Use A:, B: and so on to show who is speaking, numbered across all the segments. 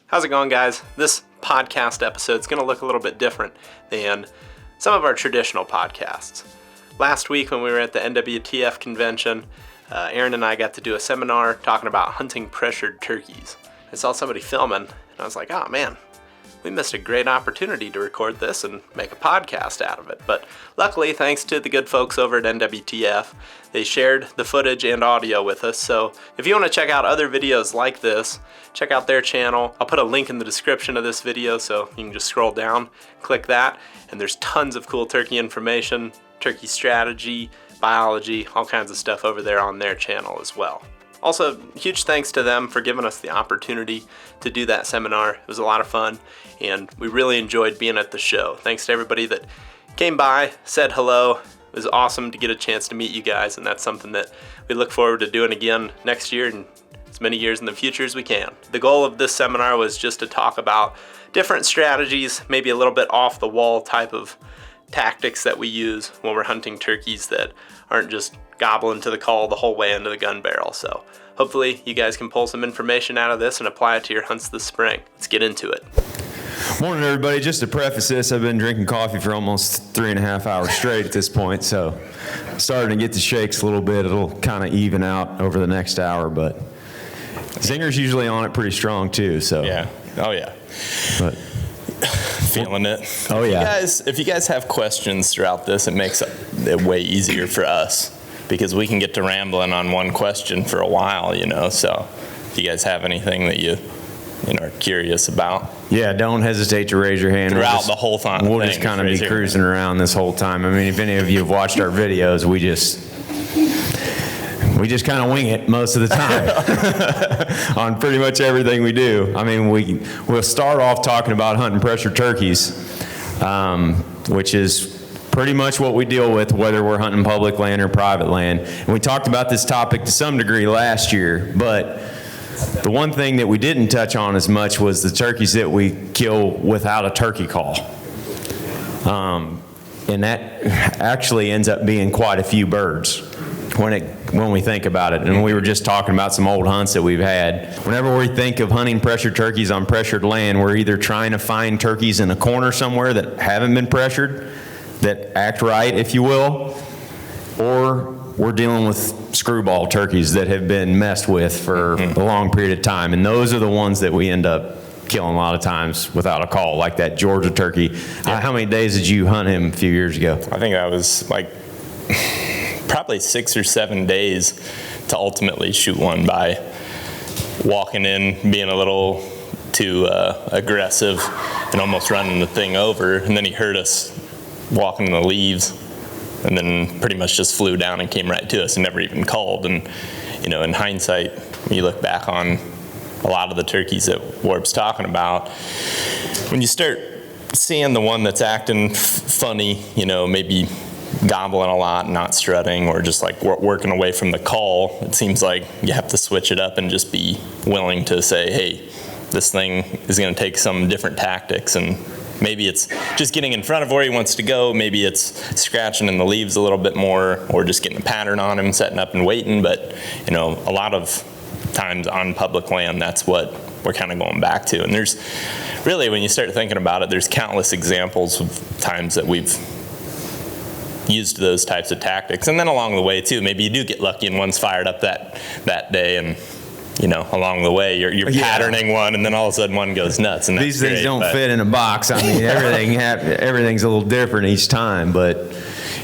A: How's it going, guys? This podcast episode is going to look a little bit different than some of our traditional podcasts. Last week when we were at the NWTF convention, Aaron and I got to do a seminar talking about hunting pressured turkeys. I saw somebody filming, and I was like, oh man, we missed a great opportunity to record this and make a podcast out of it. But luckily, thanks to the good folks over at NWTF, they shared the footage and audio with us. So if you want to check out other videos like this, check out their channel. I'll put a link in the description of this video, so you can just scroll down, click that, and there's tons of cool turkey information, turkey strategy, biology, all kinds of stuff over there on their channel as well. Also, huge thanks to them for giving us the opportunity to do that seminar. It was a lot of fun, and we really enjoyed being at the show. Thanks to everybody that came by, said hello. It was awesome to get a chance to meet you guys, and that's something that we look forward to doing again next year and as many years in the future as we can. The goal of this seminar was just to talk about different strategies, maybe a little bit off the wall type of tactics that we use when we're hunting turkeys that aren't just gobbling to the call the whole way into the gun barrel. So hopefully you guys can pull some information out of this and apply it to your hunts this spring. Let's get into it.
B: Morning, everybody. Just to preface this, I've been drinking coffee for almost 3.5 hours straight at this point, so starting to get the shakes a little bit. It'll kind of even out over the next hour, but Zinger's usually on it pretty strong too. So
C: yeah, oh yeah.
B: But
C: feeling it.
B: Oh yeah.
C: If you guys have questions throughout this, it makes it way easier for us because we can get to rambling on one question for a while, So if you guys have anything that you are curious about,
B: yeah, don't hesitate to raise your hand
C: throughout the whole time.
B: We'll just kind of be cruising around this whole time. I mean, if any of you have watched our videos, we just kind of wing it most of the time on pretty much everything we do. I mean, we'll start off talking about hunting pressure turkeys, which is pretty much what we deal with, whether we're hunting public land or private land. And we talked about this topic to some degree last year, but the one thing that we didn't touch on as much was the turkeys that we kill without a turkey call. And that actually ends up being quite a few birds when we think about it. And we were just talking about some old hunts that we've had. Whenever we think of hunting pressured turkeys on pressured land, we're either trying to find turkeys in a corner somewhere that haven't been pressured, that act right, if you will, or we're dealing with screwball turkeys that have been messed with for a long period of time. And those are the ones that we end up killing a lot of times without a call, like that Georgia turkey. Yeah. How many days did you hunt him a few years ago?
C: I think I was like probably 6 or 7 days to ultimately shoot one by walking in, being a little too aggressive and almost running the thing over. And then he heard us walking in the leaves and then pretty much just flew down and came right to us and never even called. And, in hindsight, when you look back on a lot of the turkeys that Warp's talking about, when you start seeing the one that's acting funny, maybe gobbling a lot, not strutting, or just like working away from the call, it seems like you have to switch it up and just be willing to say, hey, this thing is going to take some different tactics, and maybe it's just getting in front of where he wants to go, maybe it's scratching in the leaves a little bit more, or just getting a pattern on him, setting up and waiting. But a lot of times on public land, that's what we're kind of going back to. And there's really, when you start thinking about it, there's countless examples of times that we've used those types of tactics. And then along the way too, maybe you do get lucky and one's fired up that day, and along the way you're patterning one, and then all of a sudden one goes nuts. And
B: these things don't fit in a box. I mean, everything's a little different each time. But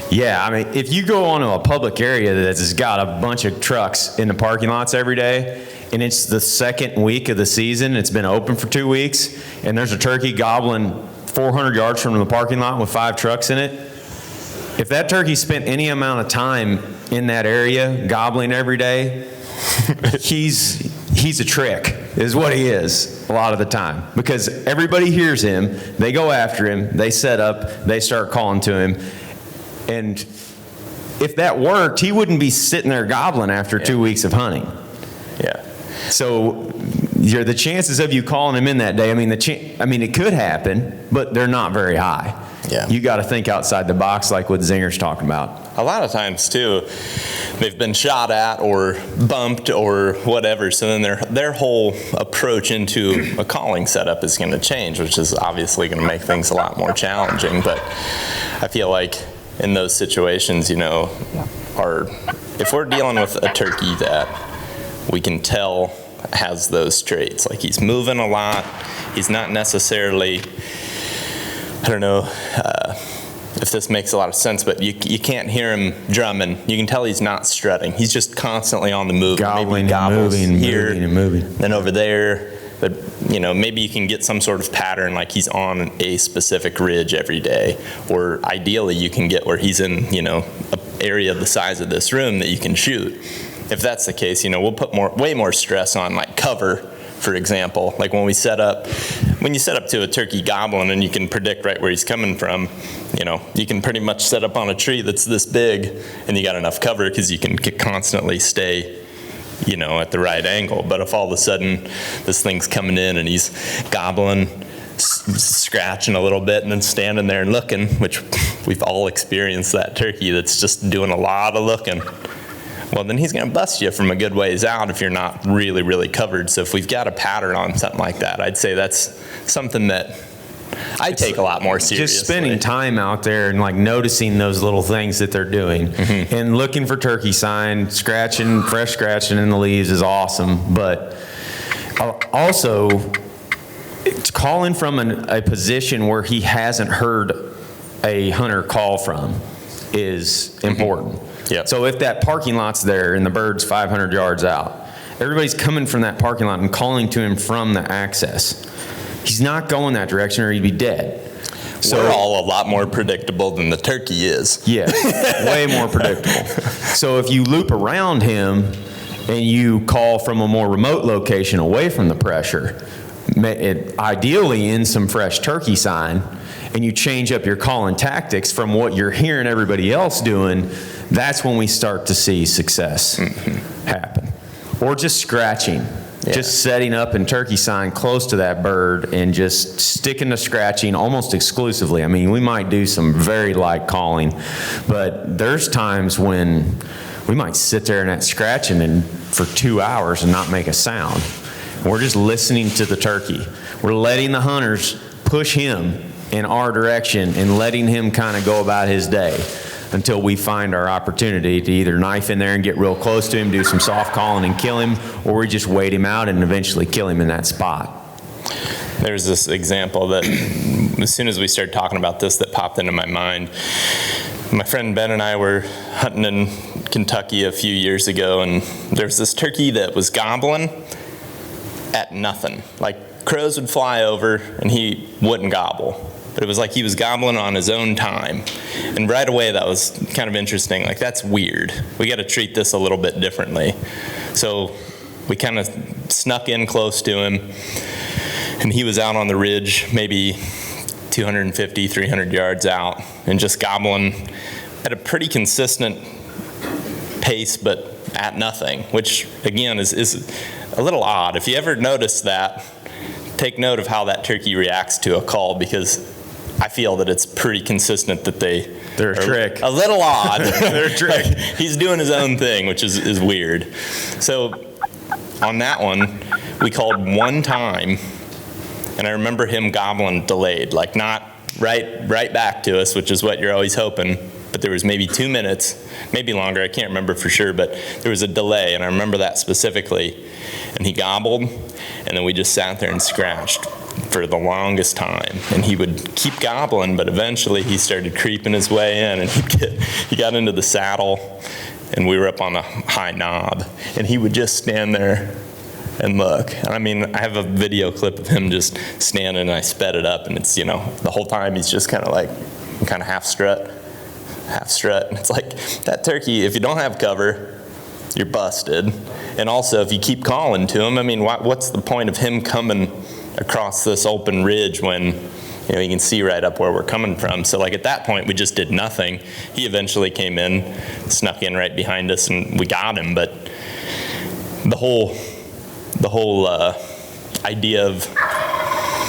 B: yeah, I mean, if you go onto a public area that's got a bunch of trucks in the parking lots every day, and it's the second week of the season, it's been open for 2 weeks, and there's a turkey gobbling 400 yards from the parking lot with 5 trucks in it, if that turkey spent any amount of time in that area gobbling every day, he's a trick, is what he is a lot of the time. Because everybody hears him, they go after him, they set up, they start calling to him. And if that worked, he wouldn't be sitting there gobbling after 2 weeks of hunting.
C: Yeah.
B: So the chances of you calling him in that day, it could happen, but they're not very high.
C: Yeah.
B: You got to think outside the box, like what Zinger's talking about.
C: A lot of times too, they've been shot at or bumped or whatever, so then their whole approach into a calling setup is going to change, which is obviously going to make things a lot more challenging. But I feel like in those situations, you know, if we're dealing with a turkey that we can tell has those traits, like he's moving a lot, he's not necessarily, I don't know if this makes a lot of sense, but you can't hear him drumming. You can tell he's not strutting. He's just constantly on the move.
B: Gobbling and moving,
C: here,
B: moving and moving.
C: Then over there. But, you know, maybe you can get some sort of pattern, like he's on a specific ridge every day. Or ideally, you can get where he's in, you know, an area the size of this room that you can shoot. If that's the case, you know, we'll put way more stress on, like, cover, for example. Like when you set up to a turkey gobbling and you can predict right where he's coming from, you know, you can pretty much set up on a tree that's this big and you got enough cover because you can constantly stay, you know, at the right angle. But if all of a sudden this thing's coming in and he's gobbling, scratching a little bit and then standing there and looking, which we've all experienced that turkey that's just doing a lot of looking, well, then he's going to bust you from a good ways out if you're not really, really covered. So if we've got a pattern on something like that, I'd say that's something that I take a lot more seriously.
B: Just spending time out there and like noticing those little things that they're doing and looking for turkey sign, fresh scratching in the leaves is awesome. But also it's calling from a position where he hasn't heard a hunter call from is important.
C: Yep.
B: So if that parking lot's there and the bird's 500 yards out, everybody's coming from that parking lot and calling to him from the access. He's not going that direction or he'd be dead.
C: So we're all a lot more predictable than the turkey is.
B: Yeah, way more predictable. So if you loop around him and you call from a more remote location away from the pressure, ideally in some fresh turkey sign, and you change up your calling tactics from what you're hearing everybody else doing, that's when we start to see success happen. Or just scratching. Yeah. Just setting up in turkey sign close to that bird and just sticking to scratching almost exclusively. I mean, we might do some very light calling, but there's times when we might sit there and that scratching for 2 hours and not make a sound. We're just listening to the turkey. We're letting the hunters push him in our direction and letting him kind of go about his day until we find our opportunity to either knife in there and get real close to him, do some soft calling and kill him, or we just wait him out and eventually kill him in that spot.
C: There's this example that as soon as we started talking about this that popped into my mind. My friend Ben and I were hunting in Kentucky a few years ago, and there's this turkey that was gobbling at nothing. Like crows would fly over and he wouldn't gobble. But it was like he was gobbling on his own time. And right away that was kind of interesting. Like, that's weird. We got to treat this a little bit differently. So we kind of snuck in close to him. And he was out on the ridge, maybe 250, 300 yards out, and just gobbling at a pretty consistent pace, but at nothing, which again is a little odd. If you ever notice that, take note of how that turkey reacts to a call, because I feel that it's pretty consistent that
B: they're a trick.
C: A little odd.
B: They're a trick.
C: Like, he's doing his own thing, which is weird. So on that one, we called one time, and I remember him gobbling delayed, like not right back to us, which is what you're always hoping. But there was maybe 2 minutes, maybe longer, I can't remember for sure, but there was a delay, and I remember that specifically. And he gobbled, and then we just sat there and scratched for the longest time. And he would keep gobbling, but eventually he started creeping his way in, and he got into the saddle, and we were up on a high knob, and he would just stand there and look. And I mean, I have a video clip of him just standing, and I sped it up, and it's, you know, the whole time he's just kind of half strut. And it's like, that turkey, if you don't have cover, you're busted. And also, if you keep calling to him, I mean, what's the point of him coming across this open ridge when, you know, you can see right up where we're coming from? So like at that point, we just did nothing. He eventually came in, snuck in right behind us, and we got him. But the whole idea of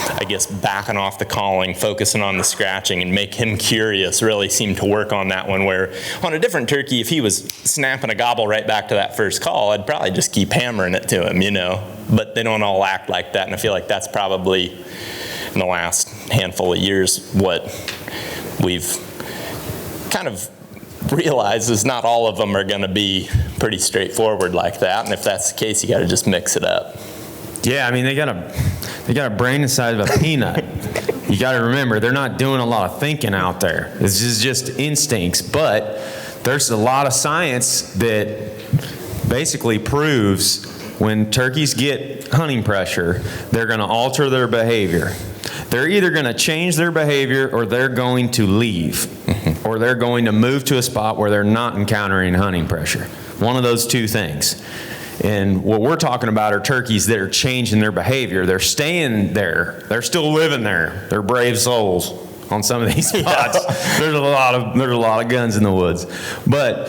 C: I guess, backing off the calling, focusing on the scratching, and make him curious really seemed to work on that one, where on a different turkey, if he was snapping a gobble right back to that first call, I'd probably just keep hammering it to him, But they don't all act like that, and I feel like that's probably, in the last handful of years, what we've kind of realized is not all of them are going to be pretty straightforward like that, and if that's the case, you got to just mix it up.
B: Yeah, I mean, they got a brain the size of a peanut. You got to remember, they're not doing a lot of thinking out there. This is just instincts, but there's a lot of science that basically proves when turkeys get hunting pressure, they're going to alter their behavior. They're either going to change their behavior or they're going to leave, or they're going to move to a spot where they're not encountering hunting pressure. One of those two things. And what we're talking about are turkeys that are changing their behavior. They're staying there. They're still living there. They're brave souls on some of these spots. Yeah. There's a lot of guns in the woods. But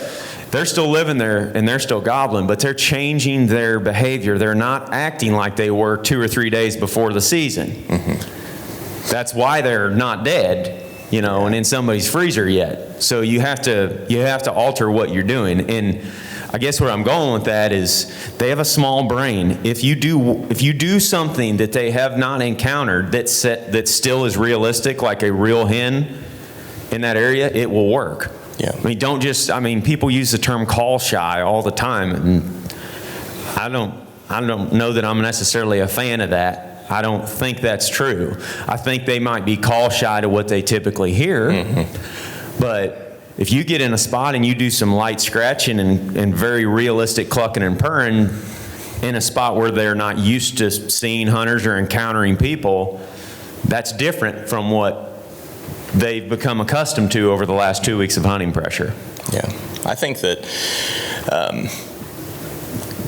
B: they're still living there and they're still gobbling, but they're changing their behavior. They're not acting like they were 2 or 3 days before the season. Mm-hmm. That's why they're not dead, and in somebody's freezer yet. So you have to alter what you're doing. And I guess where I'm going with that is they have a small brain. If you do something that they have not encountered that still is realistic, like a real hen in that area, it will work.
C: Yeah.
B: I mean, people use the term call shy all the time, and I don't know that I'm necessarily a fan of that. I don't think that's true. I think they might be call shy to what they typically hear, but if you get in a spot and you do some light scratching and very realistic clucking and purring in a spot where they're not used to seeing hunters or encountering people, that's different from what they've become accustomed to over the last 2 weeks of hunting pressure.
C: Yeah, I think that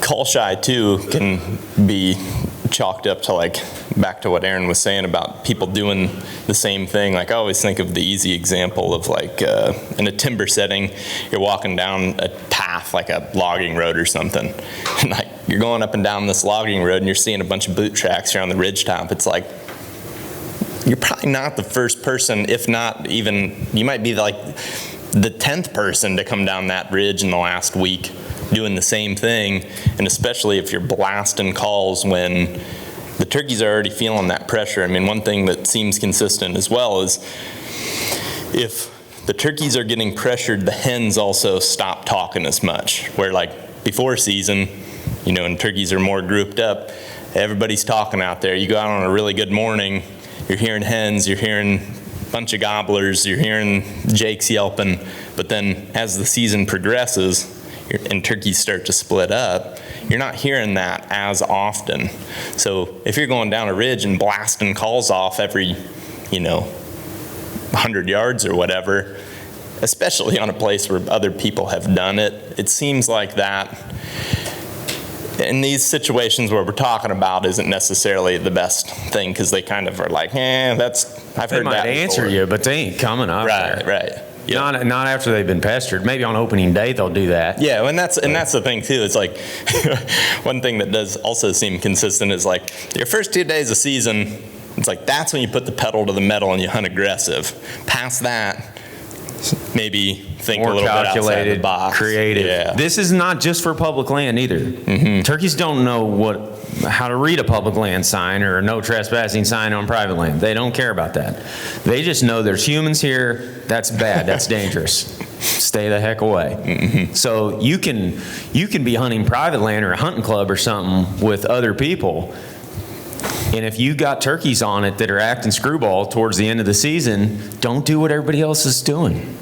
C: call shy too can be chalked up to back to what Aaron was saying about people doing the same thing. I always think of the easy example of in a timber setting, you're walking down a path like a logging road or something, and you're going up and down this logging road and you're seeing a bunch of boot tracks here on the ridgetop. It's you're probably not the first person, if not even, you might be the 10th person to come down that ridge in the last week doing the same thing, and especially if you're blasting calls when the turkeys are already feeling that pressure. I mean, one thing that seems consistent as well is if the turkeys are getting pressured, the hens also stop talking as much, where before season, and turkeys are more grouped up, everybody's talking out there. You go out on a really good morning, you're hearing hens, you're hearing a bunch of gobblers, you're hearing jakes yelping, but then as the season progresses and turkeys start to split up, you're not hearing that as often. So if you're going down a ridge and blasting calls off every, 100 yards or whatever, especially on a place where other people have done it, it seems like that in these situations where we're talking about isn't necessarily the best thing, because they kind of are I've heard that
B: They might answer you, but they ain't coming up there.
C: Right. Yep.
B: Not after they've been pestered. Maybe on opening day they'll do that.
C: Yeah, and that's the thing too. It's one thing that does also seem consistent is your first 2 days of season, it's that's when you put the pedal to the metal and you hunt aggressive. Past that, maybe think
B: more
C: a little
B: calculated,
C: bit outside the box.
B: Creative.
C: Yeah.
B: This is not just for public land either. Mm-hmm. Turkeys don't know how to read a public land sign or a no trespassing sign on private land. They don't care about that. They just know there's humans here. That's bad. That's dangerous. Stay the heck away. Mm-hmm. So you can be hunting private land or a hunting club or something with other people, and if you got turkeys on it that are acting screwball towards the end of the season, don't do what everybody else is doing.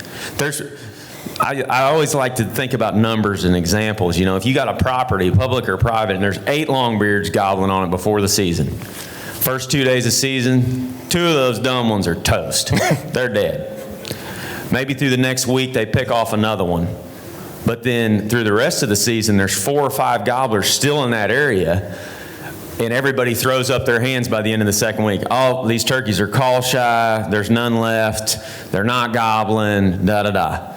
B: I always like to think about numbers and examples. If you got a property, public or private, and there's 8 longbeards gobbling on it before the season. First 2 days of season, 2 of those dumb ones are toast. They're dead. Maybe through the next week they pick off another one. But then through the rest of the season, there's 4 or 5 gobblers still in that area, and everybody throws up their hands by the end of the second week. Oh, these turkeys are call shy, there's none left, they're not gobbling, da-da-da.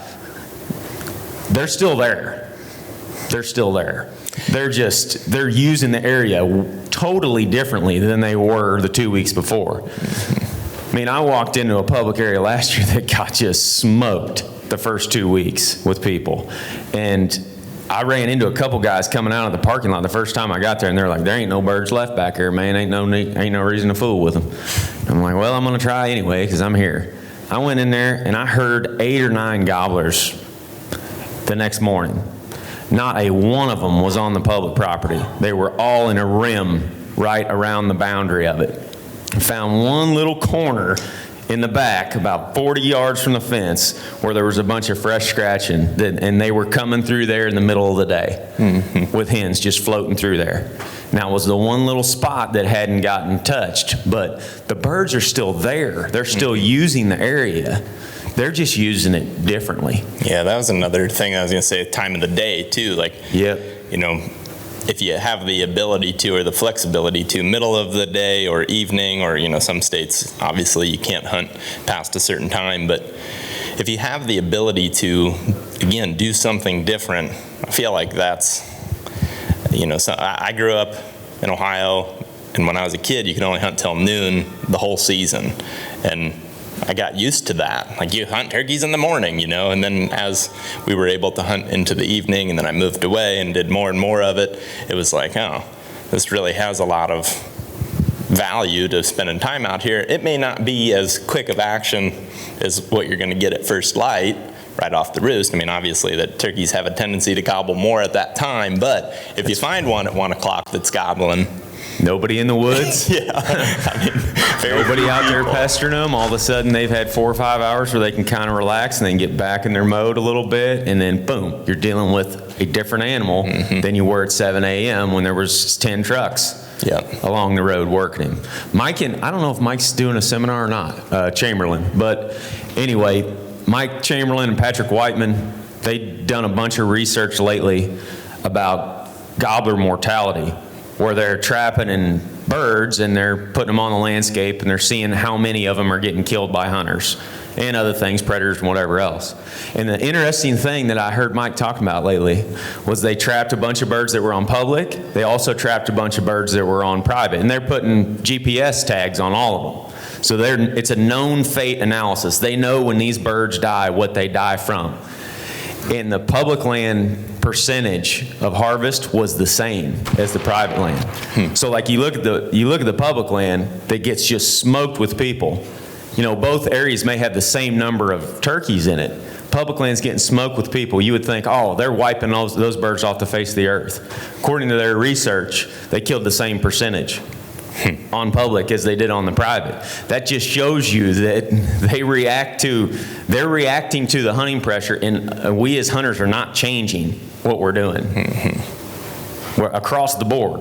B: They're still there. They're still there. they're using the area totally differently than they were the 2 weeks before. I mean, I walked into a public area last year that got just smoked the first 2 weeks with people. And I ran into a couple guys coming out of the parking lot the first time I got there, and they're like, there ain't no birds left back here, man. Ain't no reason to fool with them. I'm like, well, I'm going to try anyway because I'm here. I went in there, and I heard 8 or 9 gobblers the next morning. Not a one of them was on the public property. They were all in a rim right around the boundary of it. I found one little corner in the back, about 40 yards from the fence, where there was a bunch of fresh scratching, and they were coming through there in the middle of the day with hens just floating through there. Now, it was the one little spot that hadn't gotten touched, but the birds are still there. They're still using the area. They're just using it differently.
C: Yeah, that was another thing I was going to say, time of the day, too. Like,
B: yep.
C: You know, if you have the ability to or the flexibility to, middle of the day or evening, or, you know, some states, obviously you can't hunt past a certain time, but if you have the ability to, again, do something different, I feel like that's, you know, so I grew up in Ohio, and when I was a kid, you could only hunt till noon the whole season, and I got used to that. Like, you hunt turkeys in the morning, you know, and then as we were able to hunt into the evening, and then I moved away and did more and more of it, it was like, oh, this really has a lot of value to spending time out here. It may not be as quick of action as what you're going to get at first light right off the roost. I mean, obviously that turkeys have a tendency to gobble more at that time, but if you find one at 1 o'clock that's gobbling,
B: nobody in the woods.
C: Yeah. I mean,
B: nobody out there pestering them. All of a sudden, they've had 4 or 5 hours where they can kind of relax and then get back in their mode a little bit, and then boom, you're dealing with a different animal than you were at 7 a.m. when there was 10 trucks along the road working him. Mike, and I don't know if Mike's doing a seminar or not, Chamberlain, but anyway, Mike Chamberlain and Patrick Whiteman, they've done a bunch of research lately about gobbler mortality, where they're trapping in birds and they're putting them on the landscape, and they're seeing how many of them are getting killed by hunters and other things, predators and whatever else. And the interesting thing that I heard Mike talking about lately was they trapped a bunch of birds that were on public. They also trapped a bunch of birds that were on private, and they're putting GPS tags on all of them. So it's a known fate analysis. They know when these birds die, what they die from. And the public land percentage of harvest was the same as the private land. So like you look at the public land that gets just smoked with people. You know, both areas may have the same number of turkeys in it. Public land's getting smoked with people. You would think, oh, they're wiping those birds off the face of the earth. According to their research, they killed the same percentage on public as they did on the private. That just shows you that they're reacting to the hunting pressure, and we as hunters are not changing what we're doing. We're across the board.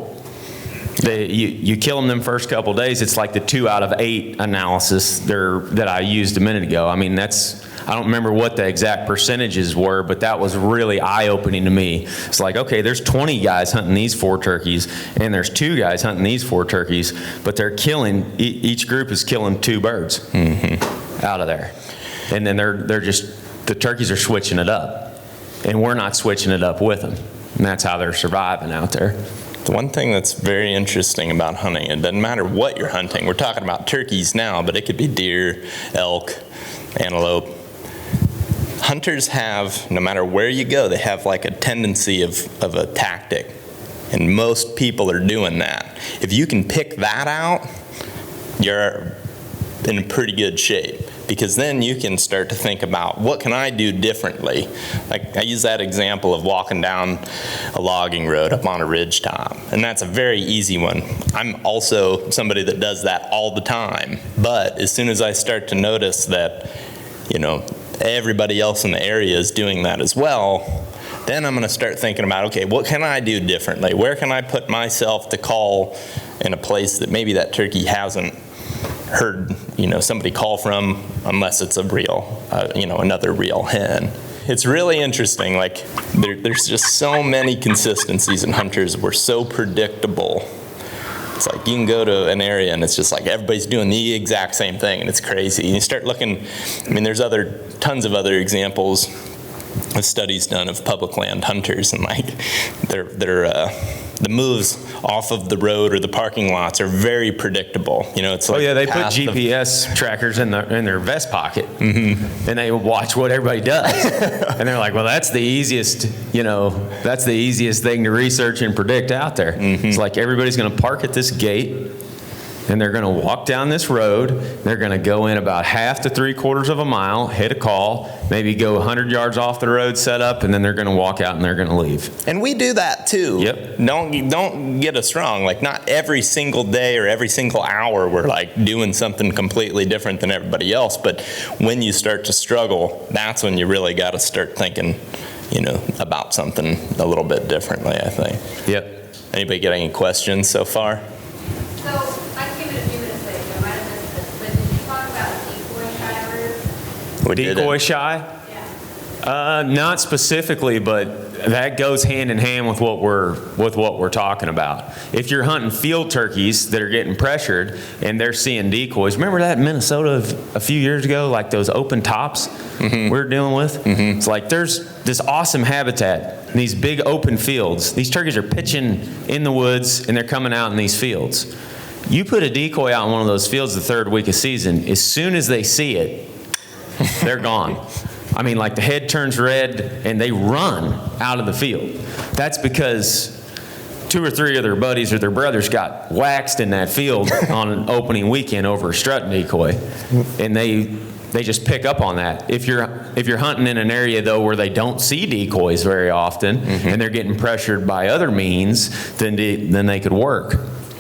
B: You kill them first couple days, it's like the 2 out of 8 analysis that I used a minute ago. I mean, I don't remember what the exact percentages were, but that was really eye-opening to me. It's like, okay, there's 20 guys hunting these 4 turkeys, and there's 2 guys hunting these 4 turkeys, but they're killing, each group is killing 2 birds out of there. And then the turkeys are switching it up, and we're not switching it up with them. And that's how they're surviving out there.
C: The one thing that's very interesting about hunting, it doesn't matter what you're hunting. We're talking about turkeys now, but it could be deer, elk, antelope. Hunters have, no matter where you go, they have like a tendency of a tactic. And most people are doing that. If you can pick that out, you're in pretty good shape. Because then you can start to think about, what can I do differently? Like, I use that example of walking down a logging road up on a ridge top, and that's a very easy one. I'm also somebody that does that all the time, but as soon as I start to notice that, you know, everybody else in the area is doing that as well, then I'm going to start thinking about, okay, what can I do differently? Where can I put myself to call in a place that maybe that turkey hasn't heard, you know, somebody call from, unless it's a real, you know, another real hen. It's really interesting. Like, there's just so many consistencies in hunters. We're so predictable. It's like you can go to an area and it's just like everybody's doing the exact same thing, and it's crazy. And you start looking, I mean, there's tons of other examples studies done of public land hunters, and like the moves off of the road or the parking lots are very predictable. You know, it's like
B: they put GPS trackers in their vest pocket, and they watch what everybody does, and they're like, well, that's the easiest thing to research and predict out there. It's like everybody's going to park at this gate, and they're going to walk down this road. They're going to go in about half to 3/4 of a mile, hit a call, maybe go 100 yards off the road, set up, and then they're going to walk out and they're going to leave.
C: And we do that too.
B: Yep.
C: Don't get us wrong. Like, not every single day or every single hour we're like doing something completely different than everybody else. But when you start to struggle, that's when you really got to start thinking, about something a little bit differently, I think.
B: Yep.
C: Anybody got any questions so far?
D: So I came in a few minutes late, so I might have missed this, but did you talk about decoy shivers?
B: Decoy shy?
D: Yeah.
B: Not specifically, but that goes hand in hand with what we're talking about. If you're hunting field turkeys that are getting pressured and they're seeing decoys, remember that in Minnesota a few years ago, like those open tops we were dealing with? It's like there's this awesome habitat, these big open fields. These turkeys are pitching in the woods and they're coming out in these fields. You put a decoy out in one of those fields the third week of season, as soon as they see it, they're gone. I mean, like the head turns red and they run out of the field. That's because 2 or 3 of their buddies or their brothers got waxed in that field on an opening weekend over a strut decoy, and they just pick up on that. If you're hunting in an area though where they don't see decoys very often and they're getting pressured by other means, then they could work.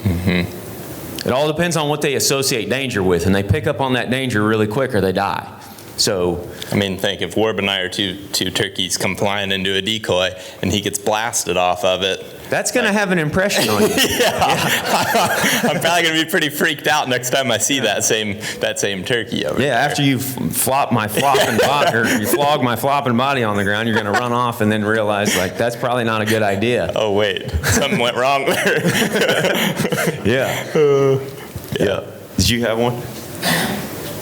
B: It all depends on what they associate danger with, and they pick up on that danger really quick or they die. So,
C: I mean, think if Warb and I are two turkeys come flying into a decoy and he gets blasted off of it.
B: That's going to have an impression on you.
C: I'm probably going to be pretty freaked out next time I see that same turkey over there.
B: After you flog my flopping body on the ground, you're going to run off and then realize, like, that's probably not a good idea.
C: Oh, wait. Something went wrong there.
B: Yeah. Did you have one?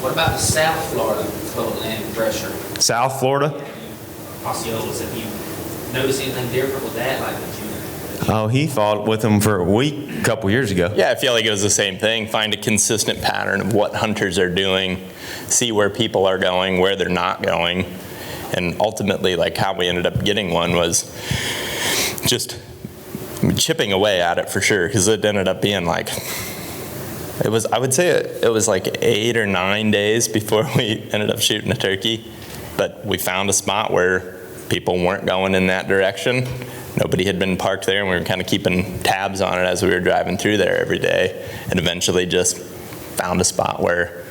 E: What about the South Florida public land pressure?
B: South Florida?
E: Osceolas, have you noticed anything different with that? Like,
B: Oh, he fought with them for a week a couple years ago.
C: Yeah, I feel like it was the same thing. Find a consistent pattern of what hunters are doing, see where people are going, where they're not going. And ultimately, like, how we ended up getting one was just chipping away at it for sure, because it ended up being like, I would say it was like 8 or 9 days before we ended up shooting a turkey. But we found a spot where people weren't going in that direction. Nobody had been parked there, and we were kind of keeping tabs on it as we were driving through there every day, and eventually just found a spot where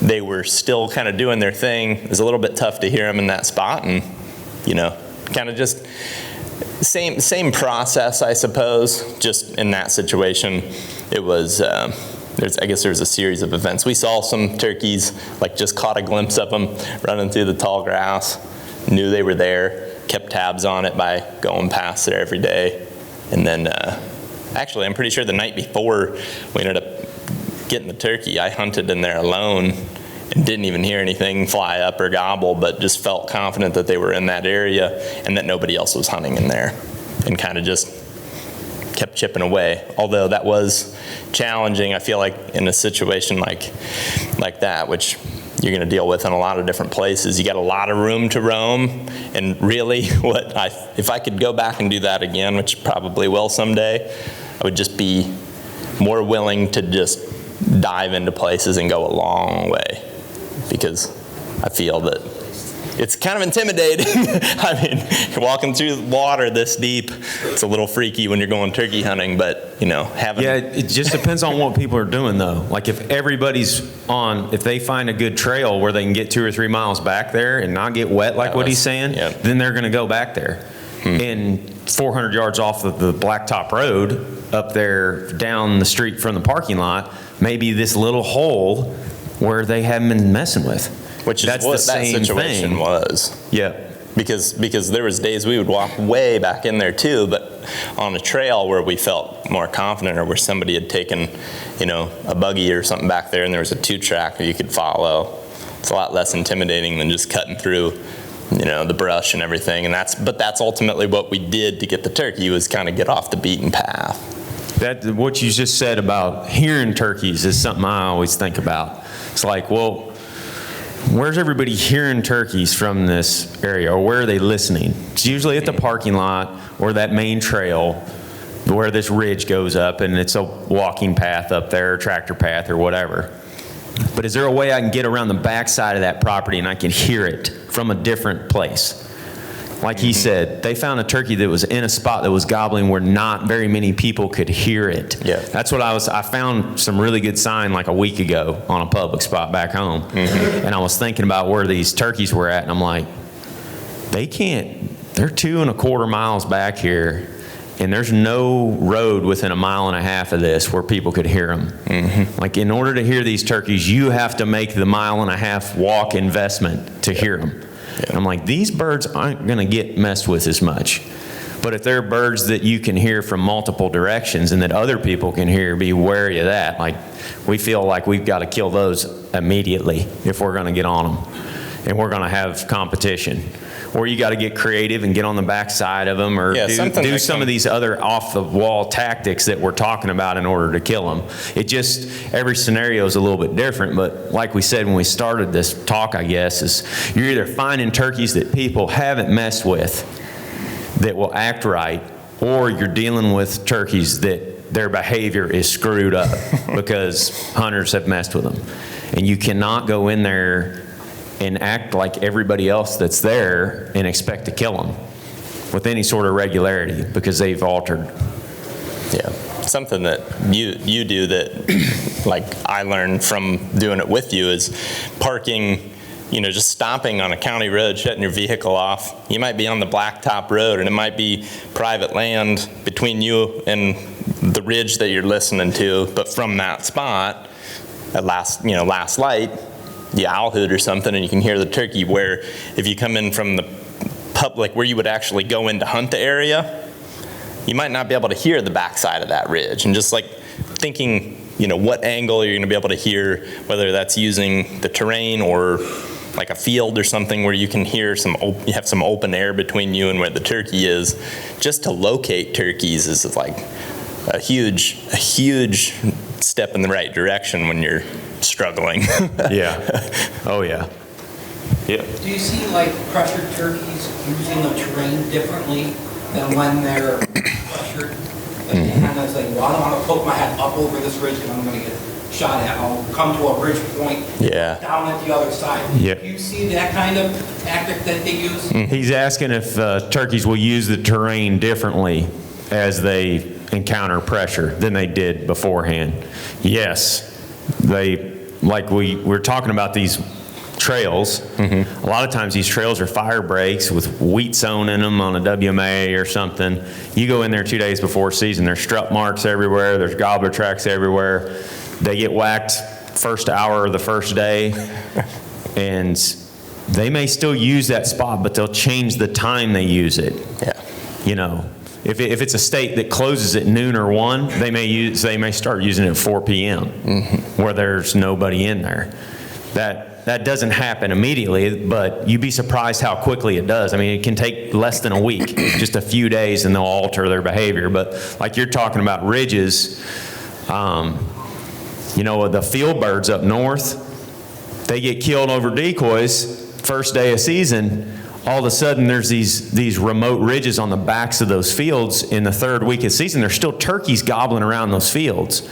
C: they were still kind of doing their thing. It was a little bit tough to hear them in that spot, and, kind of just same process, I suppose. Just in that situation, it was, I guess there was a series of events. We saw some turkeys, like just caught a glimpse of them running through the tall grass, knew they were there, kept tabs on it by going past there every day. And then, actually, I'm pretty sure the night before we ended up getting the turkey, I hunted in there alone and didn't even hear anything fly up or gobble, but just felt confident that they were in that area and that nobody else was hunting in there, and kind of just kept chipping away. Although that was challenging, I feel like, in a situation like that, which you're going to deal with in a lot of different places. You got a lot of room to roam, and really, if I could go back and do that again, which probably will someday, I would just be more willing to just dive into places and go a long way, because I feel that it's kind of intimidating. I mean, walking through water this deep, it's a little freaky when you're going turkey hunting, but, having...
B: Yeah, it just depends on what people are doing, though. Like, if if they find a good trail where they can get 2 or 3 miles back there and not get wet like what he's saying, then they're going to go back there. And 400 yards off of the blacktop road up there down the street from the parking lot, maybe this little hole where they haven't been messing with.
C: Which is what that situation was.
B: Yeah.
C: Because there was days we would walk way back in there too, but on a trail where we felt more confident, or where somebody had taken, a buggy or something back there and there was a 2-track that you could follow. It's a lot less intimidating than just cutting through the brush and everything. And that's ultimately what we did to get the turkey, was kind of get off the beaten path.
B: That, what you just said about hearing turkeys is something I always think about. It's like, well, where's everybody hearing turkeys from this area, or where are they listening? It's usually at the parking lot or that main trail where this ridge goes up, and it's a walking path up there, or tractor path or whatever. But is there a way I can get around the backside of that property and I can hear it from a different place? Like he said, they found a turkey that was in a spot that was gobbling where not very many people could hear it.
C: Yeah.
B: That's what I found some really good sign like a week ago on a public spot back home. And I was thinking about where these turkeys were at, and I'm like, they're 2.25 miles back here, and there's no road within 1.5 miles of this where people could hear them. Like, in order to hear these turkeys, you have to make the 1.5 mile walk investment to hear them. And I'm like, these birds aren't going to get messed with as much. But if they're birds that you can hear from multiple directions and that other people can hear, be wary of that. Like, we feel like we've got to kill those immediately if we're going to get on them. And we're going to have competition. Or you got to get creative and get on the backside of them, or do some of these other off-the-wall tactics that we're talking about in order to kill them. Every scenario is a little bit different, but like we said when we started this talk, I guess, is you're either finding turkeys that people haven't messed with that will act right, or you're dealing with turkeys that their behavior is screwed up because hunters have messed with them. And you cannot go in there and act like everybody else that's there and expect to kill them with any sort of regularity, because they've altered.
C: Yeah, something that you do that, like, I learned from doing it with you, is parking, just stopping on a county road, shutting your vehicle off. You might be on the blacktop road, and it might be private land between you and the ridge that you're listening to, but from that spot, at last light, you owl hoot or something, and you can hear the turkey. Where if you come in from the public, where you would actually go in to hunt the area, you might not be able to hear the backside of that ridge. And just like thinking, what angle you're going to be able to hear, whether that's using the terrain or like a field or something where you can hear you have some open air between you and where the turkey is, just to locate turkeys is like a huge step in the right direction when you're struggling.
B: Yeah. Oh, yeah. Yeah.
F: Do you see like pressured turkeys using the terrain differently than when they're pressured? Like they kind of say, well, I don't want to poke my head up over this ridge because I'm going to get shot at. I'll come to a ridge point down at the other side.
B: Yep.
F: Do you see that kind of tactic that they use?
B: He's asking if turkeys will use the terrain differently as they encounter pressure than they did beforehand. Yes. Like we're talking about these trails. A lot of times these trails are fire breaks with wheat sown in them on a WMA or something. You go in there 2 days before season, there's strut marks everywhere, there's gobbler tracks everywhere. They get whacked first hour of the first day, and they may still use that spot, but they'll change the time they use it.
C: Yeah.
B: If it's a state that closes at noon or 1, they may start using it at 4 p.m. Where there's nobody in there. That doesn't happen immediately, but you'd be surprised how quickly it does. I mean, it can take less than a week, just a few days, and they'll alter their behavior. But like you're talking about ridges, the field birds up north, they get killed over decoys first day of season. All of a sudden, there's these remote ridges on the backs of those fields. In the third week of season, there's still turkeys gobbling around those fields.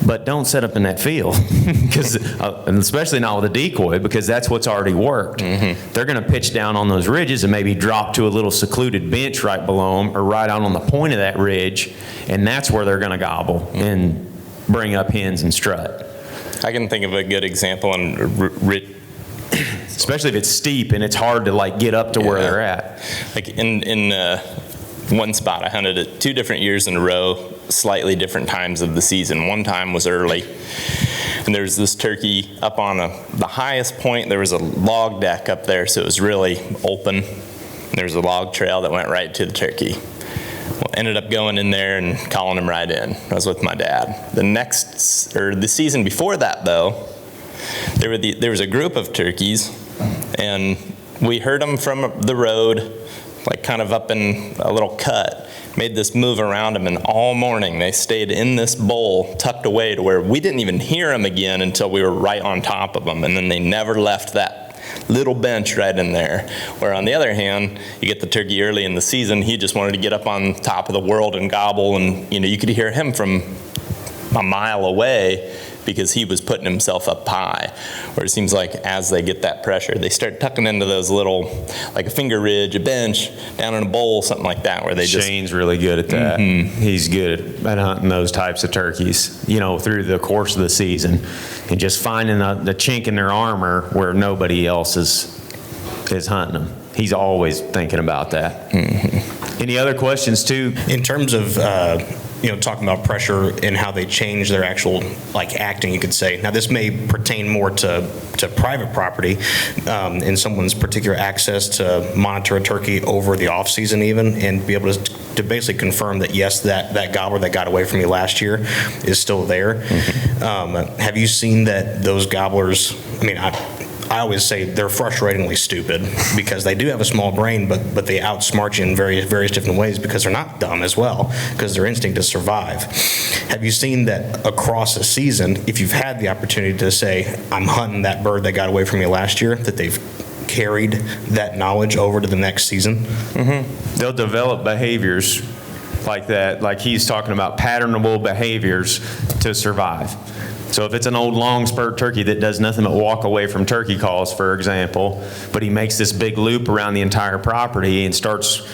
B: But don't set up in that field, and especially not with a decoy, because that's what's already worked. They're going to pitch down on those ridges and maybe drop to a little secluded bench right below them, or right out on the point of that ridge, and that's where they're going to gobble and bring up hens and strut.
C: I can think of a good example on
B: especially if it's steep and it's hard to get up to where they're at.
C: Like in one spot, I hunted it 2 different years in a row, slightly different times of the season. One time was early, and there's this turkey up on the highest point. There was a log deck up there, so it was really open. There was a log trail that went right to the turkey. Well, ended up going in there and calling him right in. I was with my dad. The season before that, though, there was a group of turkeys, and we heard them from the road, like kind of up in a little cut, made this move around them, and all morning they stayed in this bowl tucked away to where we didn't even hear them again until we were right on top of them, and then they never left that little bench right in there. Where on the other hand, you get the turkey early in the season, he just wanted to get up on top of the world and gobble, and you could hear him from a mile away because he was putting himself up high. Where it seems like as they get that pressure, they start tucking into those little, like a finger ridge, a bench, down in a bowl, something like that, where they
B: Shane's really good at that. He's good at hunting those types of turkeys, through the course of the season, and just finding the chink in their armor where nobody else is hunting them. He's always thinking about that. Any other questions too?
G: In terms of talking about pressure and how they change their actual acting, you could say. Now this may pertain more to private property and someone's particular access to monitor a turkey over the off season even, and be able to basically confirm that yes, that gobbler that got away from you last year is still there. Have you seen that those gobblers, I always say they're frustratingly stupid because they do have a small brain, but they outsmart you in various different ways because they're not dumb as well, because their instinct is survive. Have you seen that across a season, if you've had the opportunity to say, I'm hunting that bird that got away from you last year, that they've carried that knowledge over to the next season?
B: They'll develop behaviors like that, like he's talking about, patternable behaviors to survive. So if it's an old long spurred turkey that does nothing but walk away from turkey calls, for example, but he makes this big loop around the entire property and starts,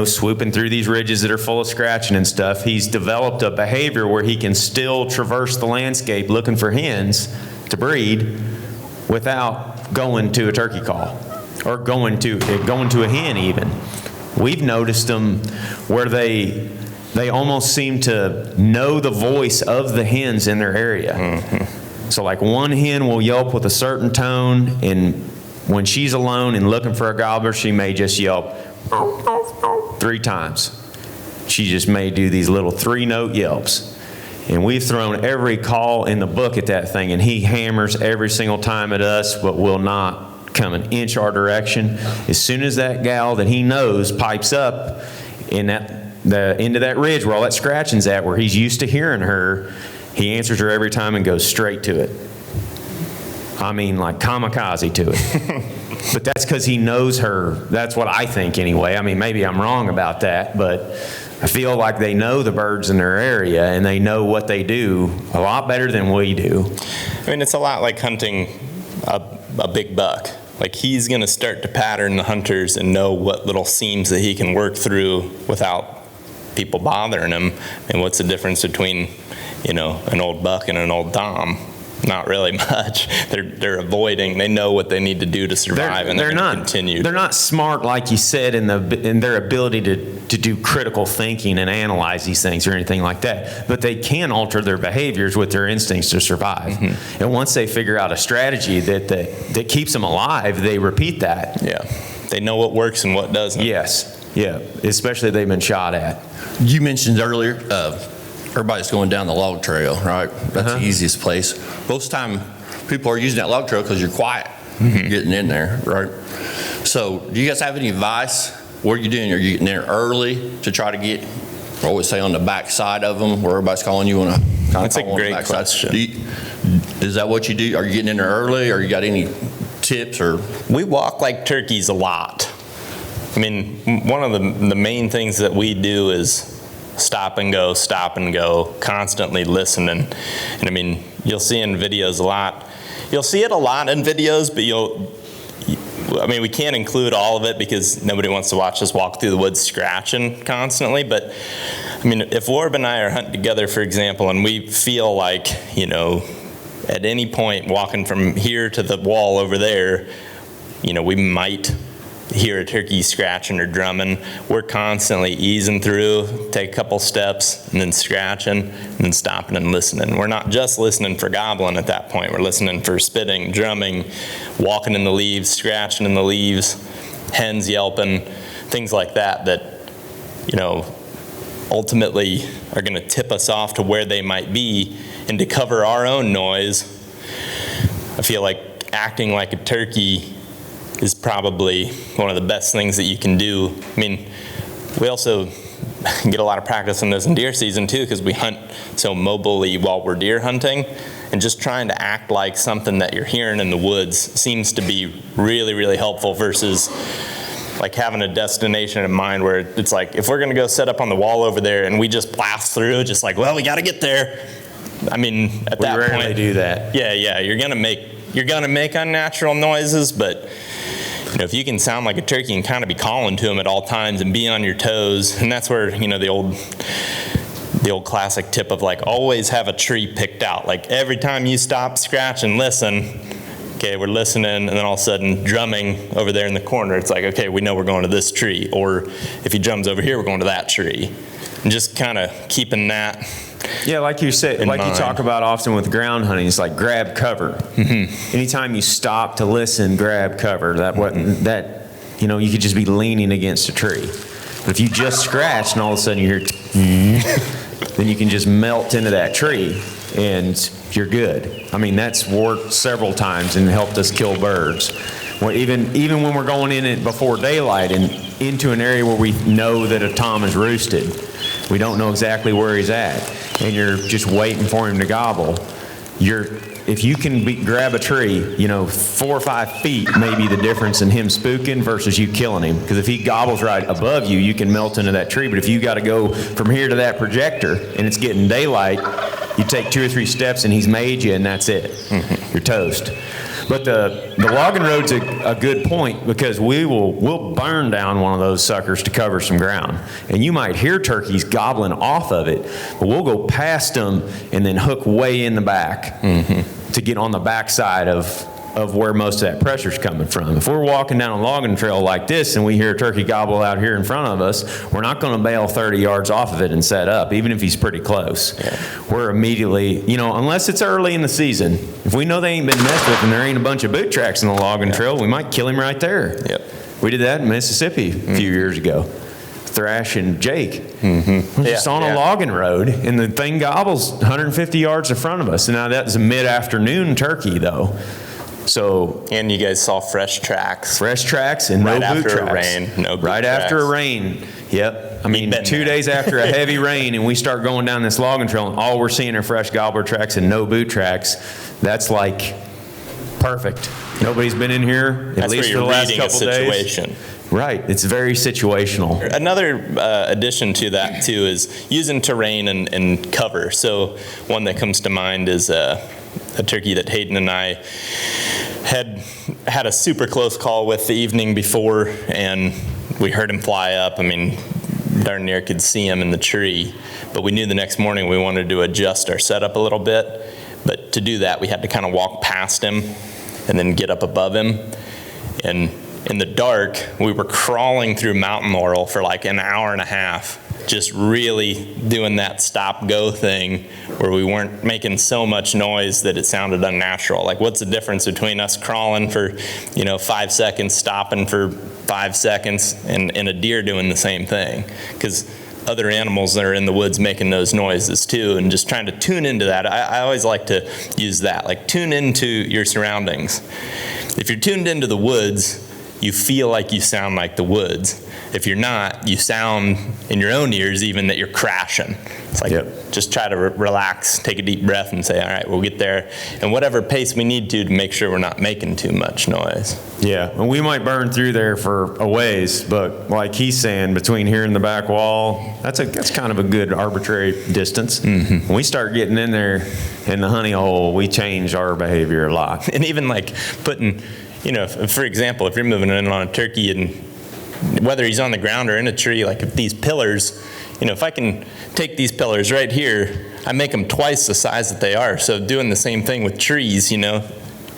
B: swooping through these ridges that are full of scratching and stuff, he's developed a behavior where he can still traverse the landscape looking for hens to breed without going to a turkey call or going to a hen even. We've noticed them where they almost seem to know the voice of the hens in their area. So like one hen will yelp with a certain tone, and when she's alone and looking for a gobbler, she may just yelp 3 times. She just may do these little 3-note yelps. And we've thrown every call in the book at that thing, and he hammers every single time at us, but will not come an inch our direction. As soon as that gal that he knows pipes up in the end of that ridge where all that scratching's at, where he's used to hearing her, he answers her every time and goes straight to it. Like kamikaze to it. But that's because he knows her. That's what I think anyway. Maybe I'm wrong about that, but I feel like they know the birds in their area and they know what they do a lot better than we do.
C: It's a lot like hunting a big buck. Like he's going to start to pattern the hunters and know what little seams that he can work through without people bothering him. And what's the difference between, an old buck and an old tom? Not really much. They're avoiding. They know what they need to do to survive, and they're going to continue. They're
B: not smart, like you said, in their ability to do critical thinking and analyze these things or anything like that. But they can alter their behaviors with their instincts to survive. And once they figure out a strategy that keeps them alive, they repeat that.
C: Yeah, they know what works and what doesn't.
B: Yes. Yeah, especially if they've been shot at.
H: You mentioned earlier, everybody's going down the log trail, right? That's the easiest place. Most time, people are using that log trail because you're quiet, getting in there, right? So, do you guys have any advice? What are you doing? Are you getting there early to try to get, I always say on the back side of them, where everybody's calling you on a kind of
C: That's a great question.
H: Is that what you do? Are you getting in there early, or you got any tips? Or
C: we walk like turkeys a lot. One of the main things that we do is stop and go, constantly listening. And you'll see in videos a lot. You'll see it a lot in videos, but we can't include all of it because nobody wants to watch us walk through the woods scratching constantly. But if Orb and I are hunting together, for example, and we feel like, at any point walking from here to the wall over there, we might hear a turkey scratching or drumming, we're constantly easing through, take a couple steps, and then scratching, and then stopping and listening. We're not just listening for gobbling at that point. We're listening for spitting, drumming, walking in the leaves, scratching in the leaves, hens yelping, things like that, ultimately are going to tip us off to where they might be. And to cover our own noise, I feel like acting like a turkey is probably one of the best things that you can do. I mean, we also get a lot of practice in this in deer season too, because we hunt so mobilely while we're deer hunting, and just trying to act like something that you're hearing in the woods seems to be really, really helpful versus like having a destination in mind where it's like, if we're gonna go set up on the wall over there and we just blast through, just like, well, we gotta get there. I mean, at that point. We rarely
B: do that.
C: Yeah, you're gonna make unnatural noises, but you know, if you can sound like a turkey and kind of be calling to them at all times and be on your toes, and that's where, you know, the old classic tip of like, always have a tree picked out. Like every time you stop, scratch, and listen, okay, we're listening, and then all of a sudden drumming over there in the corner, it's like, okay, we know we're going to this tree. Or if he drums over here, we're going to that tree. And just kind of keeping that.
B: Yeah, like you said, like
C: mind.
B: you talk about often with ground hunting, it's like grab cover. Mm-hmm. Anytime you stop to listen, grab cover. That you know, you could just be leaning against a tree. But if you just scratch and all of a sudden you hear, then you can just melt into that tree and you're good. I mean, that's worked several times and helped us kill birds. Well, even when we're going in it before daylight and into an area where we know that a tom is roosted, we don't know exactly where he's at, and you're just waiting for him to gobble. If you can grab a tree, you know, 4 or 5 feet may be the difference in him spooking versus you killing him. Because if he gobbles right above you, you can melt into that tree. But if you got to go from here to that projector and it's getting daylight, you take 2 or 3 steps and he's made you, and that's it. Mm-hmm. You're toast. But the logging road's a good point, because we'll burn down one of those suckers to cover some ground. And you might hear turkeys gobbling off of it, but we'll go past them and then hook way in the back to get on the backside of where most of that pressure's coming from. If we're walking down a logging trail like this and we hear a turkey gobble out here in front of us, we're not going to bail 30 yards off of it and set up, even if he's pretty close. Yeah. We're immediately, you know, unless it's early in the season, if we know they ain't been messed with and there ain't a bunch of boot tracks in the logging trail, we might kill him right there.
C: Yep.
B: We did that in Mississippi a few years ago. Thrash and Jake. We're just on a logging road, and the thing gobbles 150 yards in front of us. And now that was a mid-afternoon turkey, though. So,
C: and you guys saw fresh tracks.
B: Fresh tracks and no boot tracks.
C: Right after a rain. No boot
B: right
C: tracks.
B: After a rain. Yep. I mean, 2 days after a heavy rain, and we start going down this logging trail, and all we're seeing are fresh gobbler tracks and no boot tracks. That's like perfect. Nobody's been in here at least for the last couple days. Right. It's very situational.
C: Another addition to that, too, is using terrain and cover. So one that comes to mind is a turkey that Hayden and I had a super close call with the evening before, and we heard him fly up. I mean, darn near could see him in the tree, but we knew the next morning we wanted to adjust our setup a little bit. But to do that, we had to kind of walk past him and then get up above him. And in the dark, we were crawling through mountain laurel for like an hour and a half, just really doing that stop-go thing where we weren't making so much noise that it sounded unnatural. Like, what's the difference between us crawling for, 5 seconds, stopping for 5 seconds, and a deer doing the same thing? Because other animals that are in the woods making those noises too, and just trying to tune into that. I always like to use that, like tune into your surroundings. If you're tuned into the woods, you feel like you sound like the woods. If you're not, you sound in your own ears even that you're crashing. It's like, just try to relax, take a deep breath, and say, all right, we'll get there. And whatever pace we need to make sure we're not making too much noise. Yeah,
B: and we might burn through there for a ways, but like he's saying, between here and the back wall, that's kind of a good arbitrary distance. Mm-hmm. When we start getting in there in the honey hole, we change our behavior a lot.
C: And even like putting, for example, if you're moving in on a turkey, and whether he's on the ground or in a tree, like if these pillars, if I can take these pillars right here, I make them twice the size that they are. So doing the same thing with trees,